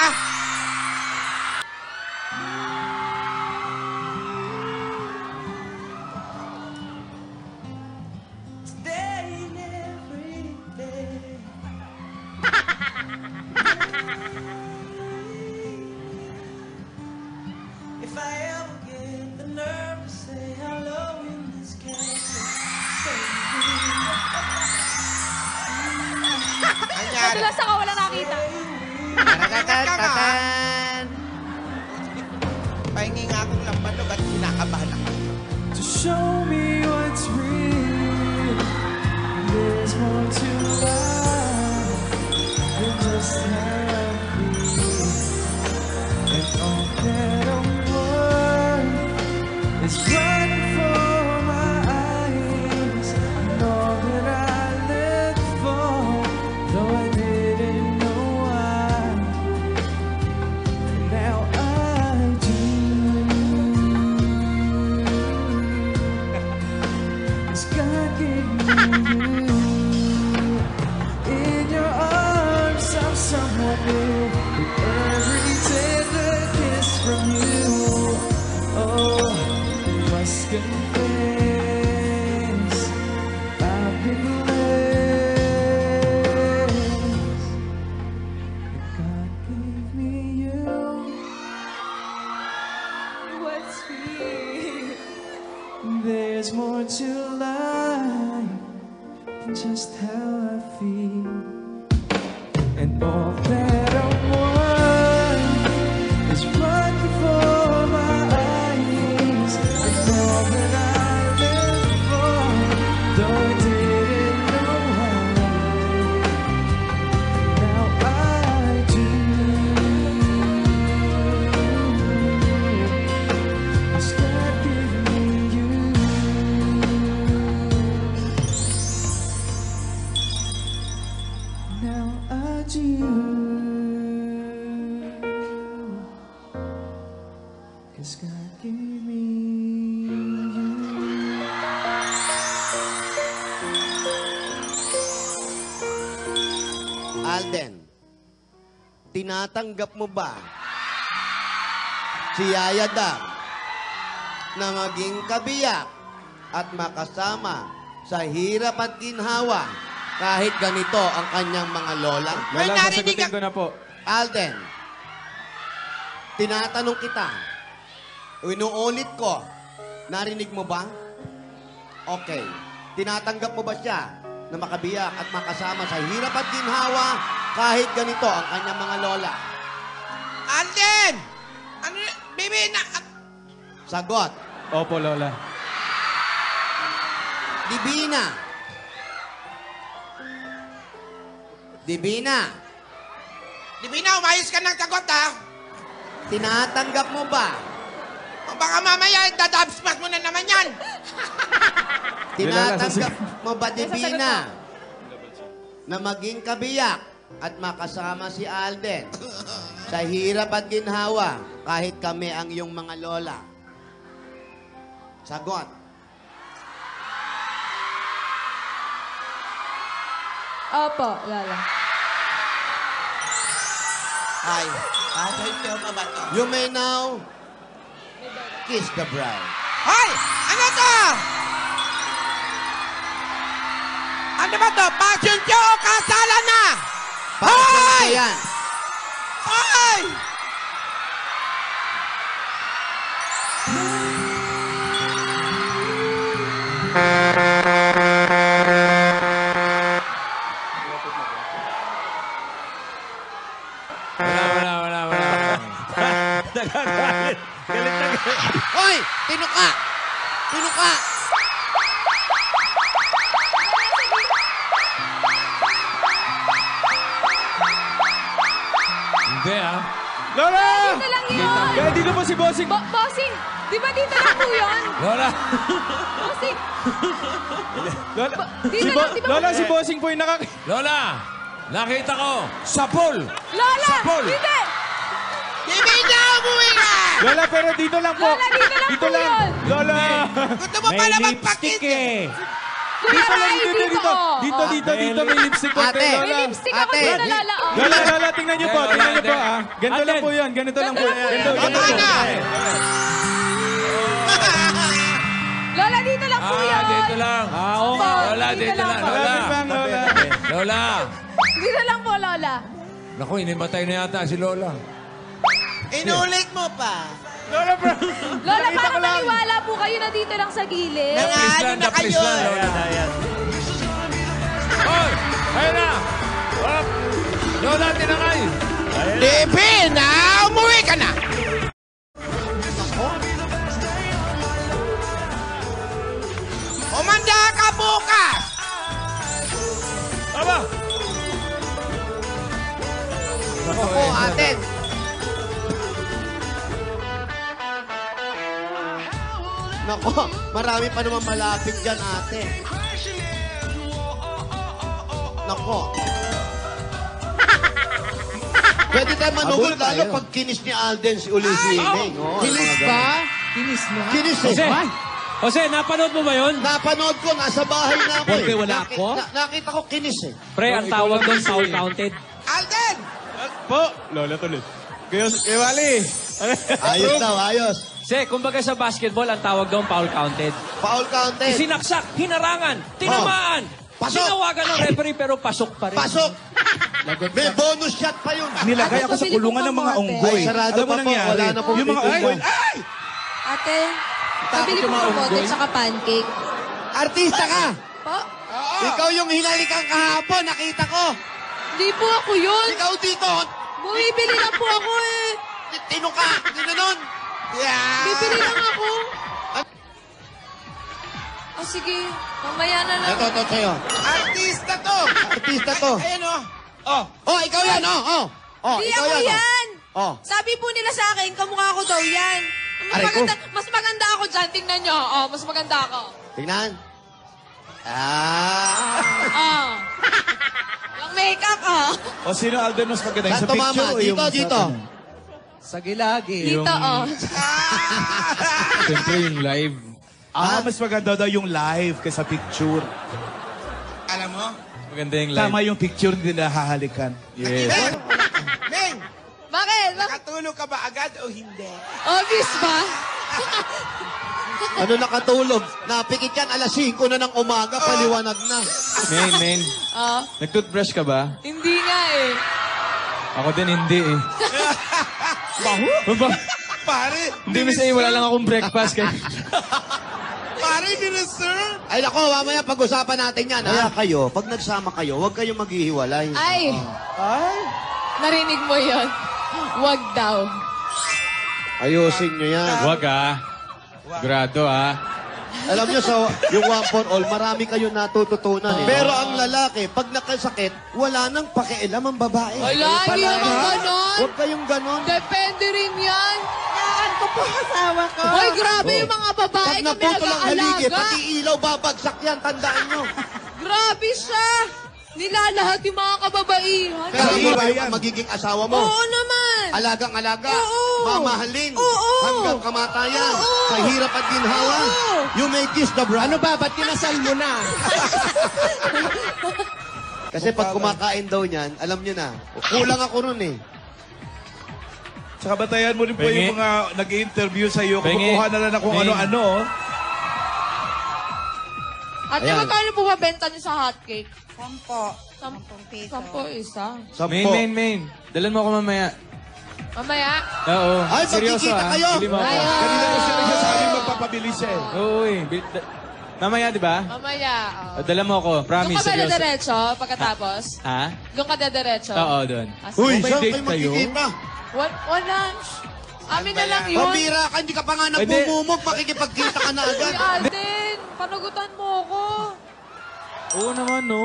Staying every day. If I ever get the nerve to say hello in this cafe, Madulas ako, wala nakita. Tatatatan! Pahingi nga akong lambanog at kinakabahan ako. to show me what's real. There's more to life than just how I feel. And all that I want is right before my eyes. And all that I live for, though I didn't know why. Now I do. 'Cause God gave me you. In your arms, I'm someone new. With every tender kiss from you. Oh, must confess, I've been blessed. God gave me you. What's real? There's more to life than just how I feel. And all that I want is right before my eyes. And all that I live for, though I didn't know how. Now I do. 'Cause God gave me you. Now I do. 'Cause God gave me you. Alden, tinatanggap mo ba si Yaya Dam na maging kabiyak at makasama sa hirap at ginhawa kahit ganito ang kanyang mga lola? Lola, sasagutin ko na po. Alden, tinatanong kita, inuulit ko, narinig mo ba? Okay. Tinatanggap mo ba siya na makabiyak at makasama sa hirap at ginhawa kahit ganito ang kanyang mga lola? Alden! Ano, baby, Sagot. Opo, Lola. Divina. Divina. Divina, umayos ka ng sagot, ha? Tinatanggap mo ba? O baka mamaya, dadabsmas mo na naman yan. Tinatanggap mo ba, Divina, na maging kabiyak at makasama si Alden sa hirap at ginhawa kahit kami ang iyong mga lola? Sagot. Opo, Lola. Ay, ito ka ba to? You may now kiss the bride. Hoy! Ano to? Ano ba to? Passion show o kasalan na? Hoy! Yan. Hoy! Wala. Nagagalit. Galit na galit. Hoy! Tinuka! Tinuka! Hindi ah. Lola! Dito lang yun. Kaya dito po si Bossing. Bossing, di ba dito lang po yun? Lola! Bossing, Lola, dito lang, di ba? Lola, si Bossing po yung Lola! Nakita ko! Sa pool! Lola! Sa pool! Hindi! Hindi na umuwi na! Lola, pero dito lang po. Lola, dito lang po yun. Lola! Gusto mo pala magpakit eh! Dito lang, Ay, dito. Dito, may lipstick po Ate. kay Lola. May lipstick ako dito, Lola. Oh. Lola, tingnan niyo po, tingnan niyo po ah. Ganito lang po yun, ganito lang po. Ganito Baba po. na! Lola, dito lang po yun. Dito lang. Opo, Lola, dito lang. po. Lola! Lola. Lola! Dito lang po, Lola. Naku, inimatay na yata si Lola. Inulit mo pa. Lola, bro. Lola, para maniwala po kayo na dito lang sa gilid. Nangano na kayo. Lola. Hoy! Ayun na! Hop! Lola, tinangay! Depe na! Umuwi ka na! Umanda ka bukas! Aba! Ako, ate. Nako, marami pa naman malapit dyan, ate. Nako. Pwede tayo manugod lalo pag kinis ni Alden si Ulysses. Kinis ba? Kinis na? Kinis eh. Jose, napanood mo ba yun? Napanood ko, nasa bahay na ako eh. Porque wala ako? Nakita ko kinis eh. Pre, ang tawag doon, foul counted. Alden! Po, Lola tuloy. Kay Wally. Ayos daw, ayos. Se, kumbaga sa basketball, ang tawag doon, foul counted. Foul counted. Isinaksak, hinarangan, tinamaan. Pasok. Tinawagan ng referee pero pasok pa rin. Pasok! May bonus shot pa yun. Nilagay ako sa kulungan ng mga unggoy. Ay, sarado Alam mo pa po, nangyari? wala na po Yung mga unggoy. Ay! Ate, pabili po ng bote tsaka pancake. Artista ka! Po? Ikaw yung hinalikan kahapon, nakita ko. Hindi po ako yun. Ikaw dito. Bumibili lang po ako eh. Tinuka, ginanon. Yeah. Bibili lang ako. Oh, sige. Mamaya na lang. Ito sa'yo. Artista to! Artista to. Ayan o. Oh. Oh, ikaw yan, oh. Oh, Di ikaw ako yan. yan! Oh. Sabi po nila sa akin, kamukha ko daw yan. Aray ko. Mas maganda ako dyan. Tingnan nyo. Oh, mas maganda ako. Tingnan. Oh. Walang makeup, oh. O sino Alden mas maganda? Yung Saan sa to, picture mama? o yung Dito. Sa gilagi. Dito, oh. Siyempre yung live. Mas maganda daw yung live kaysa picture. Alam mo? Maganda yung live. Tama yung picture, hindi na hahalikan. Yes. Meng! Bakit? Nakatulog ka ba agad o hindi? Obvious ba? Ano nakatulog? Napikit yan, alas 5 na ng umaga, paliwanag na. Main. Oh. Nag-toothbrush ka ba? Hindi nga eh. Ako din hindi eh. Baho? Pare! Hindi, miss eh, wala lang akong breakfast. Pare, sir! Ay, nako, mamaya pag-usapan natin yan. Kaya kayo, pag nagsama kayo, huwag kayong maghihiwalay. Ay. Narinig mo yon. Wag daw. Ayusin nyo yan. Wag ah. Grado ah. Alam nyo, so, yung one for all, marami kayong natututunan. Eh. Pero ang lalaki, pag nakasakit, wala nang pakialam ang babae. Wala, hindi naman ganon. Huwag kayong ganon. Depende rin yan. Ako po asawa ko. Hoy, grabe yung mga babae Pag na naputol ang haligi, pinag-aalaga. pati ilaw, babagsak yan. Tandaan nyo. Grabe siya. Nilalahat yung mga kababaihan. Pero iba ang magiging asawa mo. Oo naman. Alagang-alaga. Oo. Mamahalin. Oo. Hanggang kamatayan. Oo. Sa hirap at ginhawa. Oo. You may kiss the bride. Ano ba? Ba't kinasal mo na? Kasi pag kumakain daw niyan, alam niyo na, kulang ako nun eh. Tsaka batayan mo rin po Pengi. yung mga nag-i-interview sa iyo. Pengi. Kumukuha na lang na kung Pengi. ano-ano. Ate, Ayan. magkano po ba benta niyo sa hotcake? 10 piso. 10 isa. Main. Dalan mo ako mamaya. Mamaya. Oo. Ay, Seryoso, magkikita ah. kayo. Bili mo ako. Kanina ko siya nagsasabi magpapabilis siya eh. Oo, eh. Mamaya, di ba? Mamaya. Dala mo ako. Doon Promise, ka ba seryoso. diretso pagkatapos? Ha? Doon ka diretso? Oo, doon. Uy, May saan date kayo kayo? magkikita? Wala. Amin na lang yun. Pabira ka, hindi ka pa nga nagmumumog, makikipagkita ka na Uy, agad. Alden, panagutan mo ako. Oo naman, no?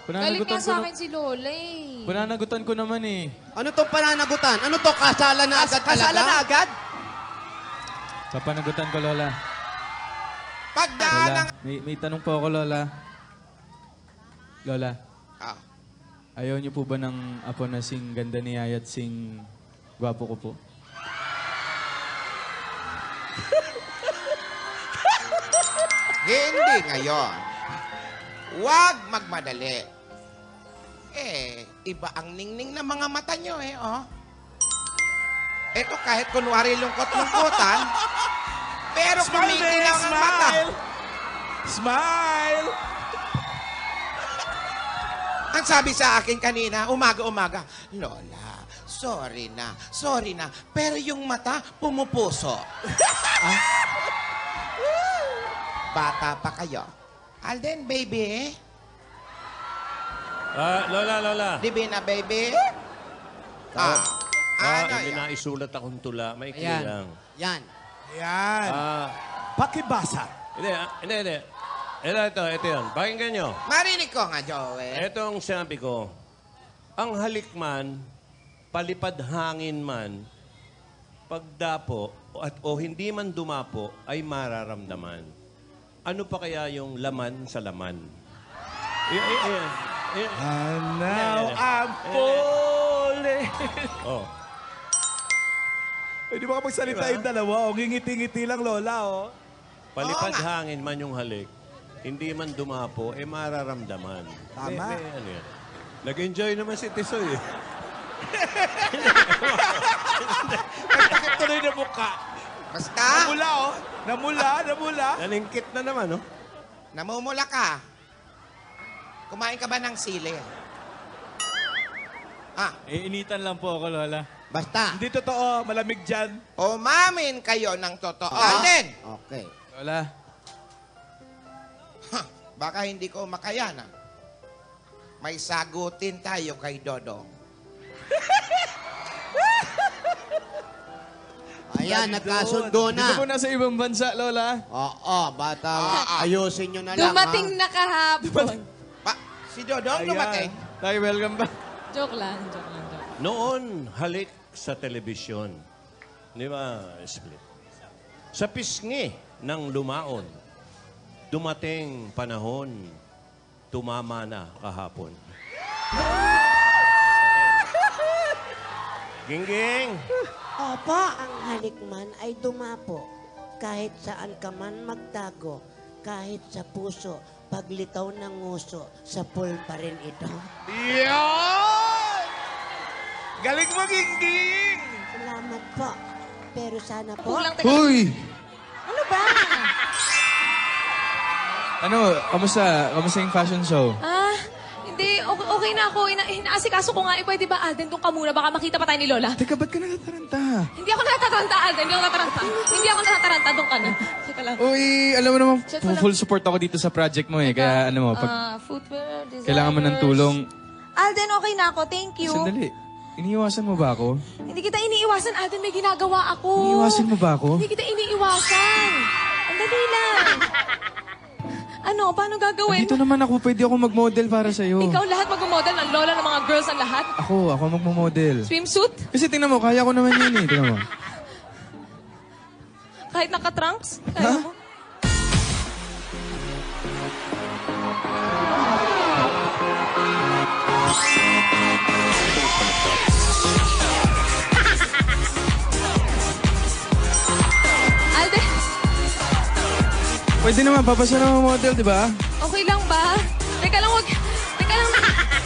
Galit Pananagutan nga ko sa na... akin si Lola eh. Pananagutan ko naman eh. Ano tong pananagutan? Ano to, kasalan na agad talaga? Kasala na agad? Papanagutan ko, Lola. Pagdaan Lola, ng... may tanong po ako, Lola. Lola, Ah, ayaw niyo po ba ng apo na sing ganda ni Yaya at sing gwapo ko po? hindi ngayon. Huwag magmadali. Iba ang ningning ng mga mata nyo oh. Ito kahit kunwari lungkot-lungkotan, pero kumikilaw ang mata. Smile! Ang sabi sa akin kanina, umaga-umaga, Lola, sorry na, pero yung mata pumupuso. Bata pa kayo. Alden, baby. Lola. Divina, baby. Hindi na isulat akong tula. May Ayan. lang. Yan. Yan. Pakibasa. Hindi. Ito yun. Pakinggan nyo. Marinig ko nga, Joey. Ito ang sinabi ko. Ang halik man, palipad hangin man, pagdapo o hindi man dumapo, ay mararamdaman. Ano pa kaya yung laman sa laman? And now I'm falling. Oh. Pwede ba ka magsalita yung dalawa? Ngingiti-ngiti lang, Lola, oh. Palipad hangin man yung halik, hindi man dumapo, mararamdaman. Tama. Ano yan? Nag-enjoy naman si Tisoy eh. Nagtakip tuloy na mukha. Basta. Namula, oh. Namula. Nalingkit na naman, oh. Namumula ka. Kumain ka ba ng sili? Initan lang po ako, Lola. Basta. Hindi totoo. Malamig dyan. Umamin kayo ng totoo. Alden! Okay. Lola. Baka hindi ko makayanan. May sagutin tayo kay Dodong. Ayan, nagkasundo na. Dito po nasa ibang bansa, Lola. Oo, bata. Ayusin nyo na lang, Dumating na kahapon. Si Dodong dumating. Tay, welcome back. Joke lang. Noon, halik sa telebisyon. Di ba, Split? Sa pisngi ng lumaon, dumating panahon, tumama na kahapon. Gingging! Opo, ang halikman ay dumapo. Kahit saan ka man magtago, kahit sa puso, paglitaw ng nguso, sa pool pa rin ito. Yan! Galing mo, Gingging! Salamat po. Pero sana po... Uy! Ano ba? Ano, kamusta? Kamusta yung fashion show? Hindi. Okay na ako. Inaasikaso ko nga. Pwede ba, Alden, doon ka muna? Baka makita pa tayo ni Lola. Teka, ba't ka natataranta? Hindi ako natataranta, Alden. Hindi ako natataranta. Doon ka na. Teka lang. Uy, alam mo naman, Chat mo lang. full support ako dito sa project mo eh. Kaya ano mo, pag Footwear, designers. kailangan mo ng tulong, Alden, okay na ako. Thank you. sandali. Iniiwasan mo ba ako? Hindi kita iniiwasan, Alden. May ginagawa ako. Iniiwasan mo ba ako? Hindi kita iniiwasan. Ang dali lang. Ano? Paano gagawin? Dito naman ako, pwede ako mag-model para sa'yo. Ikaw lahat mag-model. Ang lola ng mga girls ang lahat. Ako magmo-model. Swimsuit? Kasi tingnan mo, kaya ko naman yun eh. Tingnan mo. Kahit naka-trunks? Kaya mo? Alden, Pwede naman, papasa naman model, di ba? okay lang ba? Teka lang,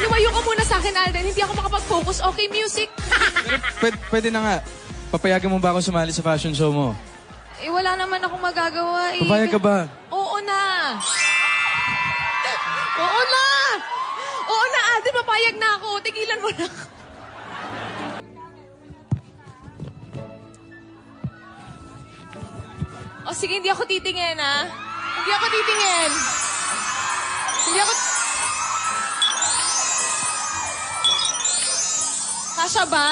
lumayo ka muna sa akin, Alden. Hindi ako makapag-focus. Okay, music. Pwede na nga. Papayagan mo ba ako sumali sa fashion show mo? Eh, wala naman akong magagawa eh. Papayag ka ba? Oo na. Oo na! Oo na, Alden. Papayag na ako. Tigilan mo na. O sige, hindi ako titingin, ha? Hindi ako titingin. Hindi ako... Kasha ba?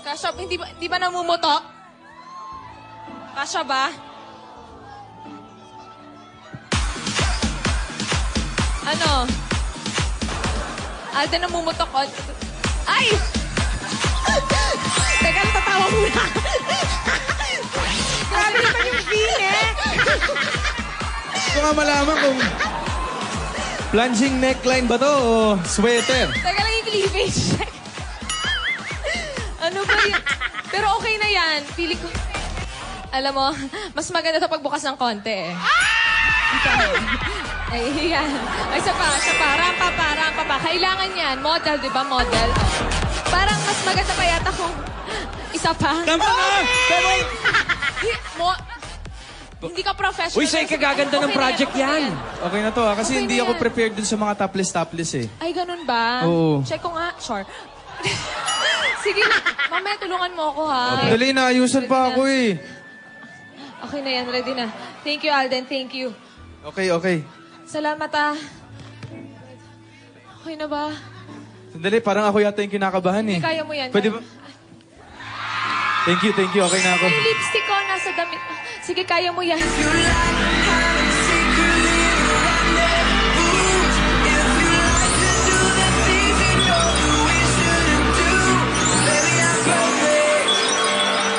Kasha, hindi ba namumutok? Kasha ba? Ano? Alden, namumutok ko. Ay! Teka, tatawa muna. Grabe naman yung feel, eh. Gusto nga malaman kung plunging neckline ba to o sweater? Teka lang yung cleavage. Ano ba yun? Pero okay na yan. Pili ko... Alam mo, mas maganda to pagbukas ng konti eh. Ay, yan. Ay, isa pa. Rampa pa. Kailangan yan. Model, di ba? Model. Parang mas maganda pa yata kung isa pa. Tama na! Pero... Hindi ka professional. Uy, say kagaganda ng project yan. Okay na to kasi Okay hindi na ako yan. prepared dun sa mga topless eh. Ay, ganun ba? Oo. Check ko nga. Sure. Sige na. Mamaya, tulungan mo ako, ha? Dali na, ayusan pa ako eh. Okay na yan. Ready na. Thank you, Alden. Thank you. Okay. Salamat, ah. Okay na ba? Sandali, parang ako yata yung kinakabahan eh. Kaya mo yan. Pwede ba? Thank you. Okay na ako. Yung lipstick ko nasa damit. Sige, kaya mo yan.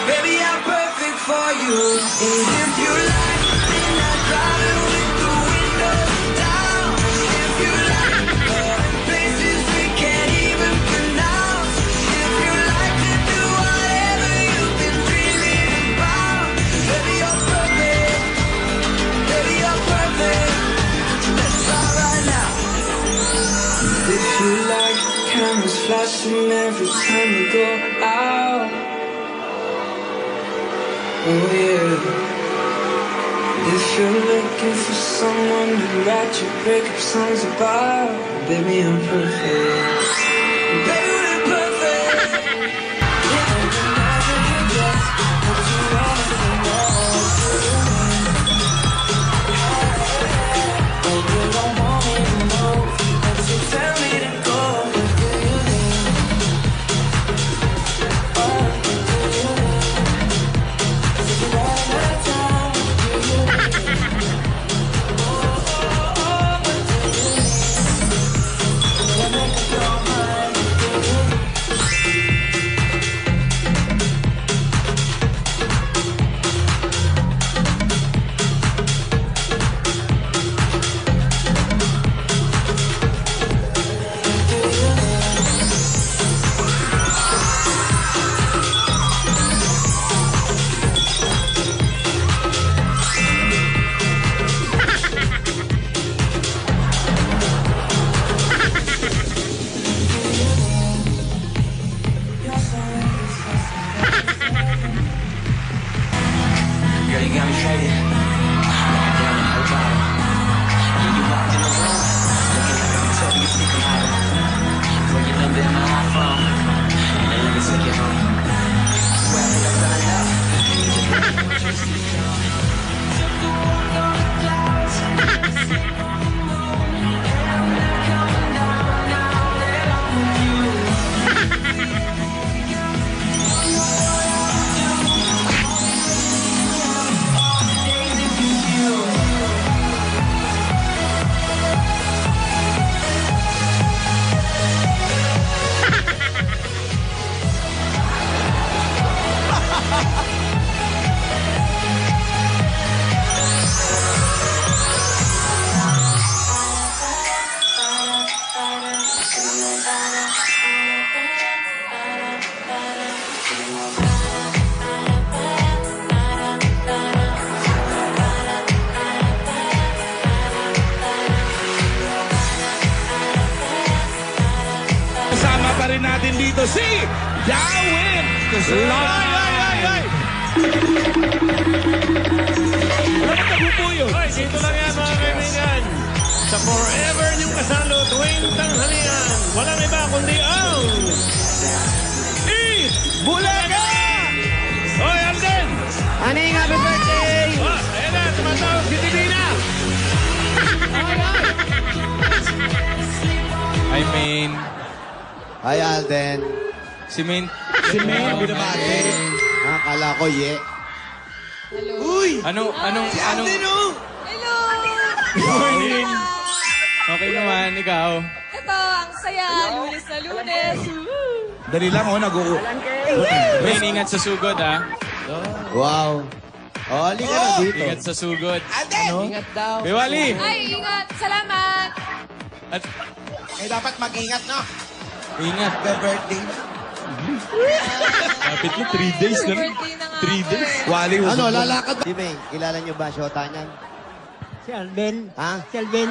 Baby, I'm perfect for you. And if you like, then I'd drive it with the windows down. If you like, places we can't even pronounce. If you like to do whatever you've been dreaming about. Baby, you're perfect. Baby, you're perfect. Let's start right now. If you like, cameras flashing every time we go out. Oh yeah. If you're looking for someone to write your breakup songs about, baby, I'm perfect. Baby, we're perfect. Tell me to go. natin dito si Darwin. Ay! Dapat nabubuyo. Ay, dito lang yan mga kaibigan. Sa Forever niyong kasalo tuwing tanghalian. Walang iba kundi ang Bulaga! Hoy, Alden! Aning, happy birthday! Ayan na, tumatawag si Divina! Hi, Main. Hi, Alden. Si Main. Si Main, binabati. Akala ko, Uy! Anong... Hello! Morning! Okay naman, ikaw. Ito, ang saya. Lunes na Lunes. Dali lang, Main, ingat sa sugod, ha? Wow. Oh, halika na dito. Ingat sa sugod. Ingat daw. Bewali! Ay, ingat. Salamat. At dapat mag-ingat, no? ingat. Birthday. Kapit niyo, 3 days na. Birthday na nga 3 days. Wali, Ano, lalakad? Si May, kilala niyo ba shota niyan? Si Alvin. Ha? Si Alvin.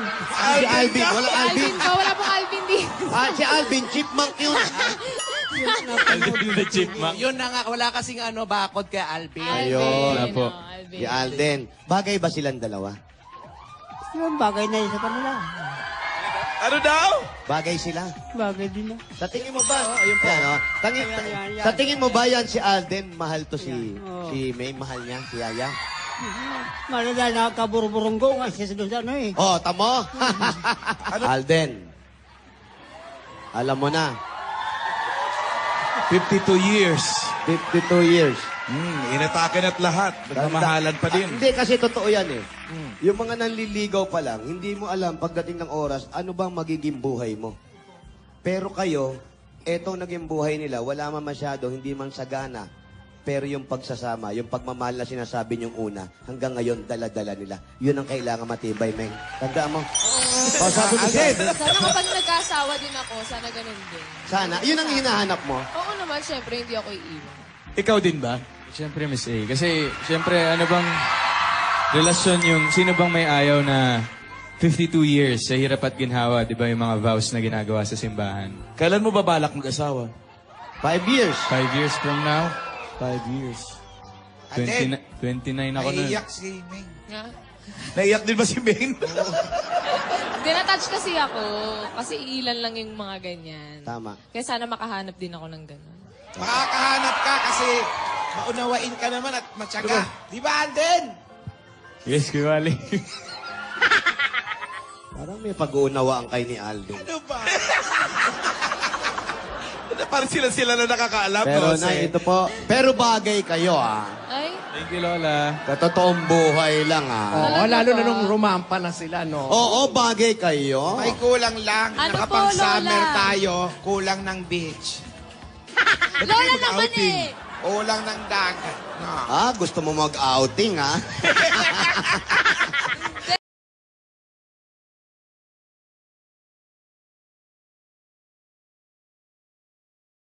Si Alvin. Walang Alvin. Alvin ko. Wala pong Alvin dito. Si Alvin, chipmunk yun. Alden the Chipmunk. Yun na nga, wala kasing bakod kay Alvin. Ayun. Wala po. Si Alden. Bagay ba silang dalawa? Yung bagay na yun sa kanila. Ano daw? Bagay sila? Bagay din na. Sa tingin mo ba? Ayun po. Sa tingin mo ba yan si Alden, mahal to si May, mahal niya, si Yaya? Malala na kaburburunggo nga siya doon sa ano eh. Oh, tamo? Alden, alam mo na, 52 years. 52 years. Inatakin at lahat. Nagmamahalan pa din. Hindi, kasi totoo yan eh. Yung mga nanliligaw pa lang, hindi mo alam pagdating ng oras, ano bang magiging buhay mo. Pero kayo, etong naging buhay nila, wala man masyado, hindi man sagana. Pero yung pagsasama, yung pagmamahal na sinasabi niyong una, hanggang ngayon, dala-dala nila. Yun ang kailangan matibay, Meng. Tandaan mo. O, sabi mo Sana kapag nag-asawa din ako, sana ganun din. Sana. Yun ang hinahanap mo. Oo naman, syempre, hindi ako iiwan. Ikaw din ba? Siyempre, Miss A. Kasi, siyempre, ano bang relasyon yung, sino bang may ayaw na 52 years sa hirap at ginhawa, di ba yung mga vows na ginagawa sa simbahan? Kailan mo babalak mag-asawa? 5 years. 5 years from now? 5 years. 29 ako nun. Naiiyak si Ming. Nga? Naiyak din ba si Maine? Dinatouch kasi ako. Kasi ilan lang yung mga ganyan. Tama. Kaya sana makahanap din ako ng ganun. Makakahanap ka kasi maunawain ka naman at matyaga. Di ba, Alden? Yes, Kuya Wally. Parang may pag-uunawaan kay ni Alden. Ano ba? Parang sila na nakakaalam. Pero no? na, ito po. Pero bagay kayo, Ay? Thank you, Lola. Sa totoong buhay lang, Oo, lalo na nung rumampa na sila, no? Oo, bagay kayo. May kulang lang. Ano Nakapang-summer po, Lola? tayo. Kulang ng beach. Lola naman eh! Kulang ng dagat. No. Gusto mo mag-outing, ha?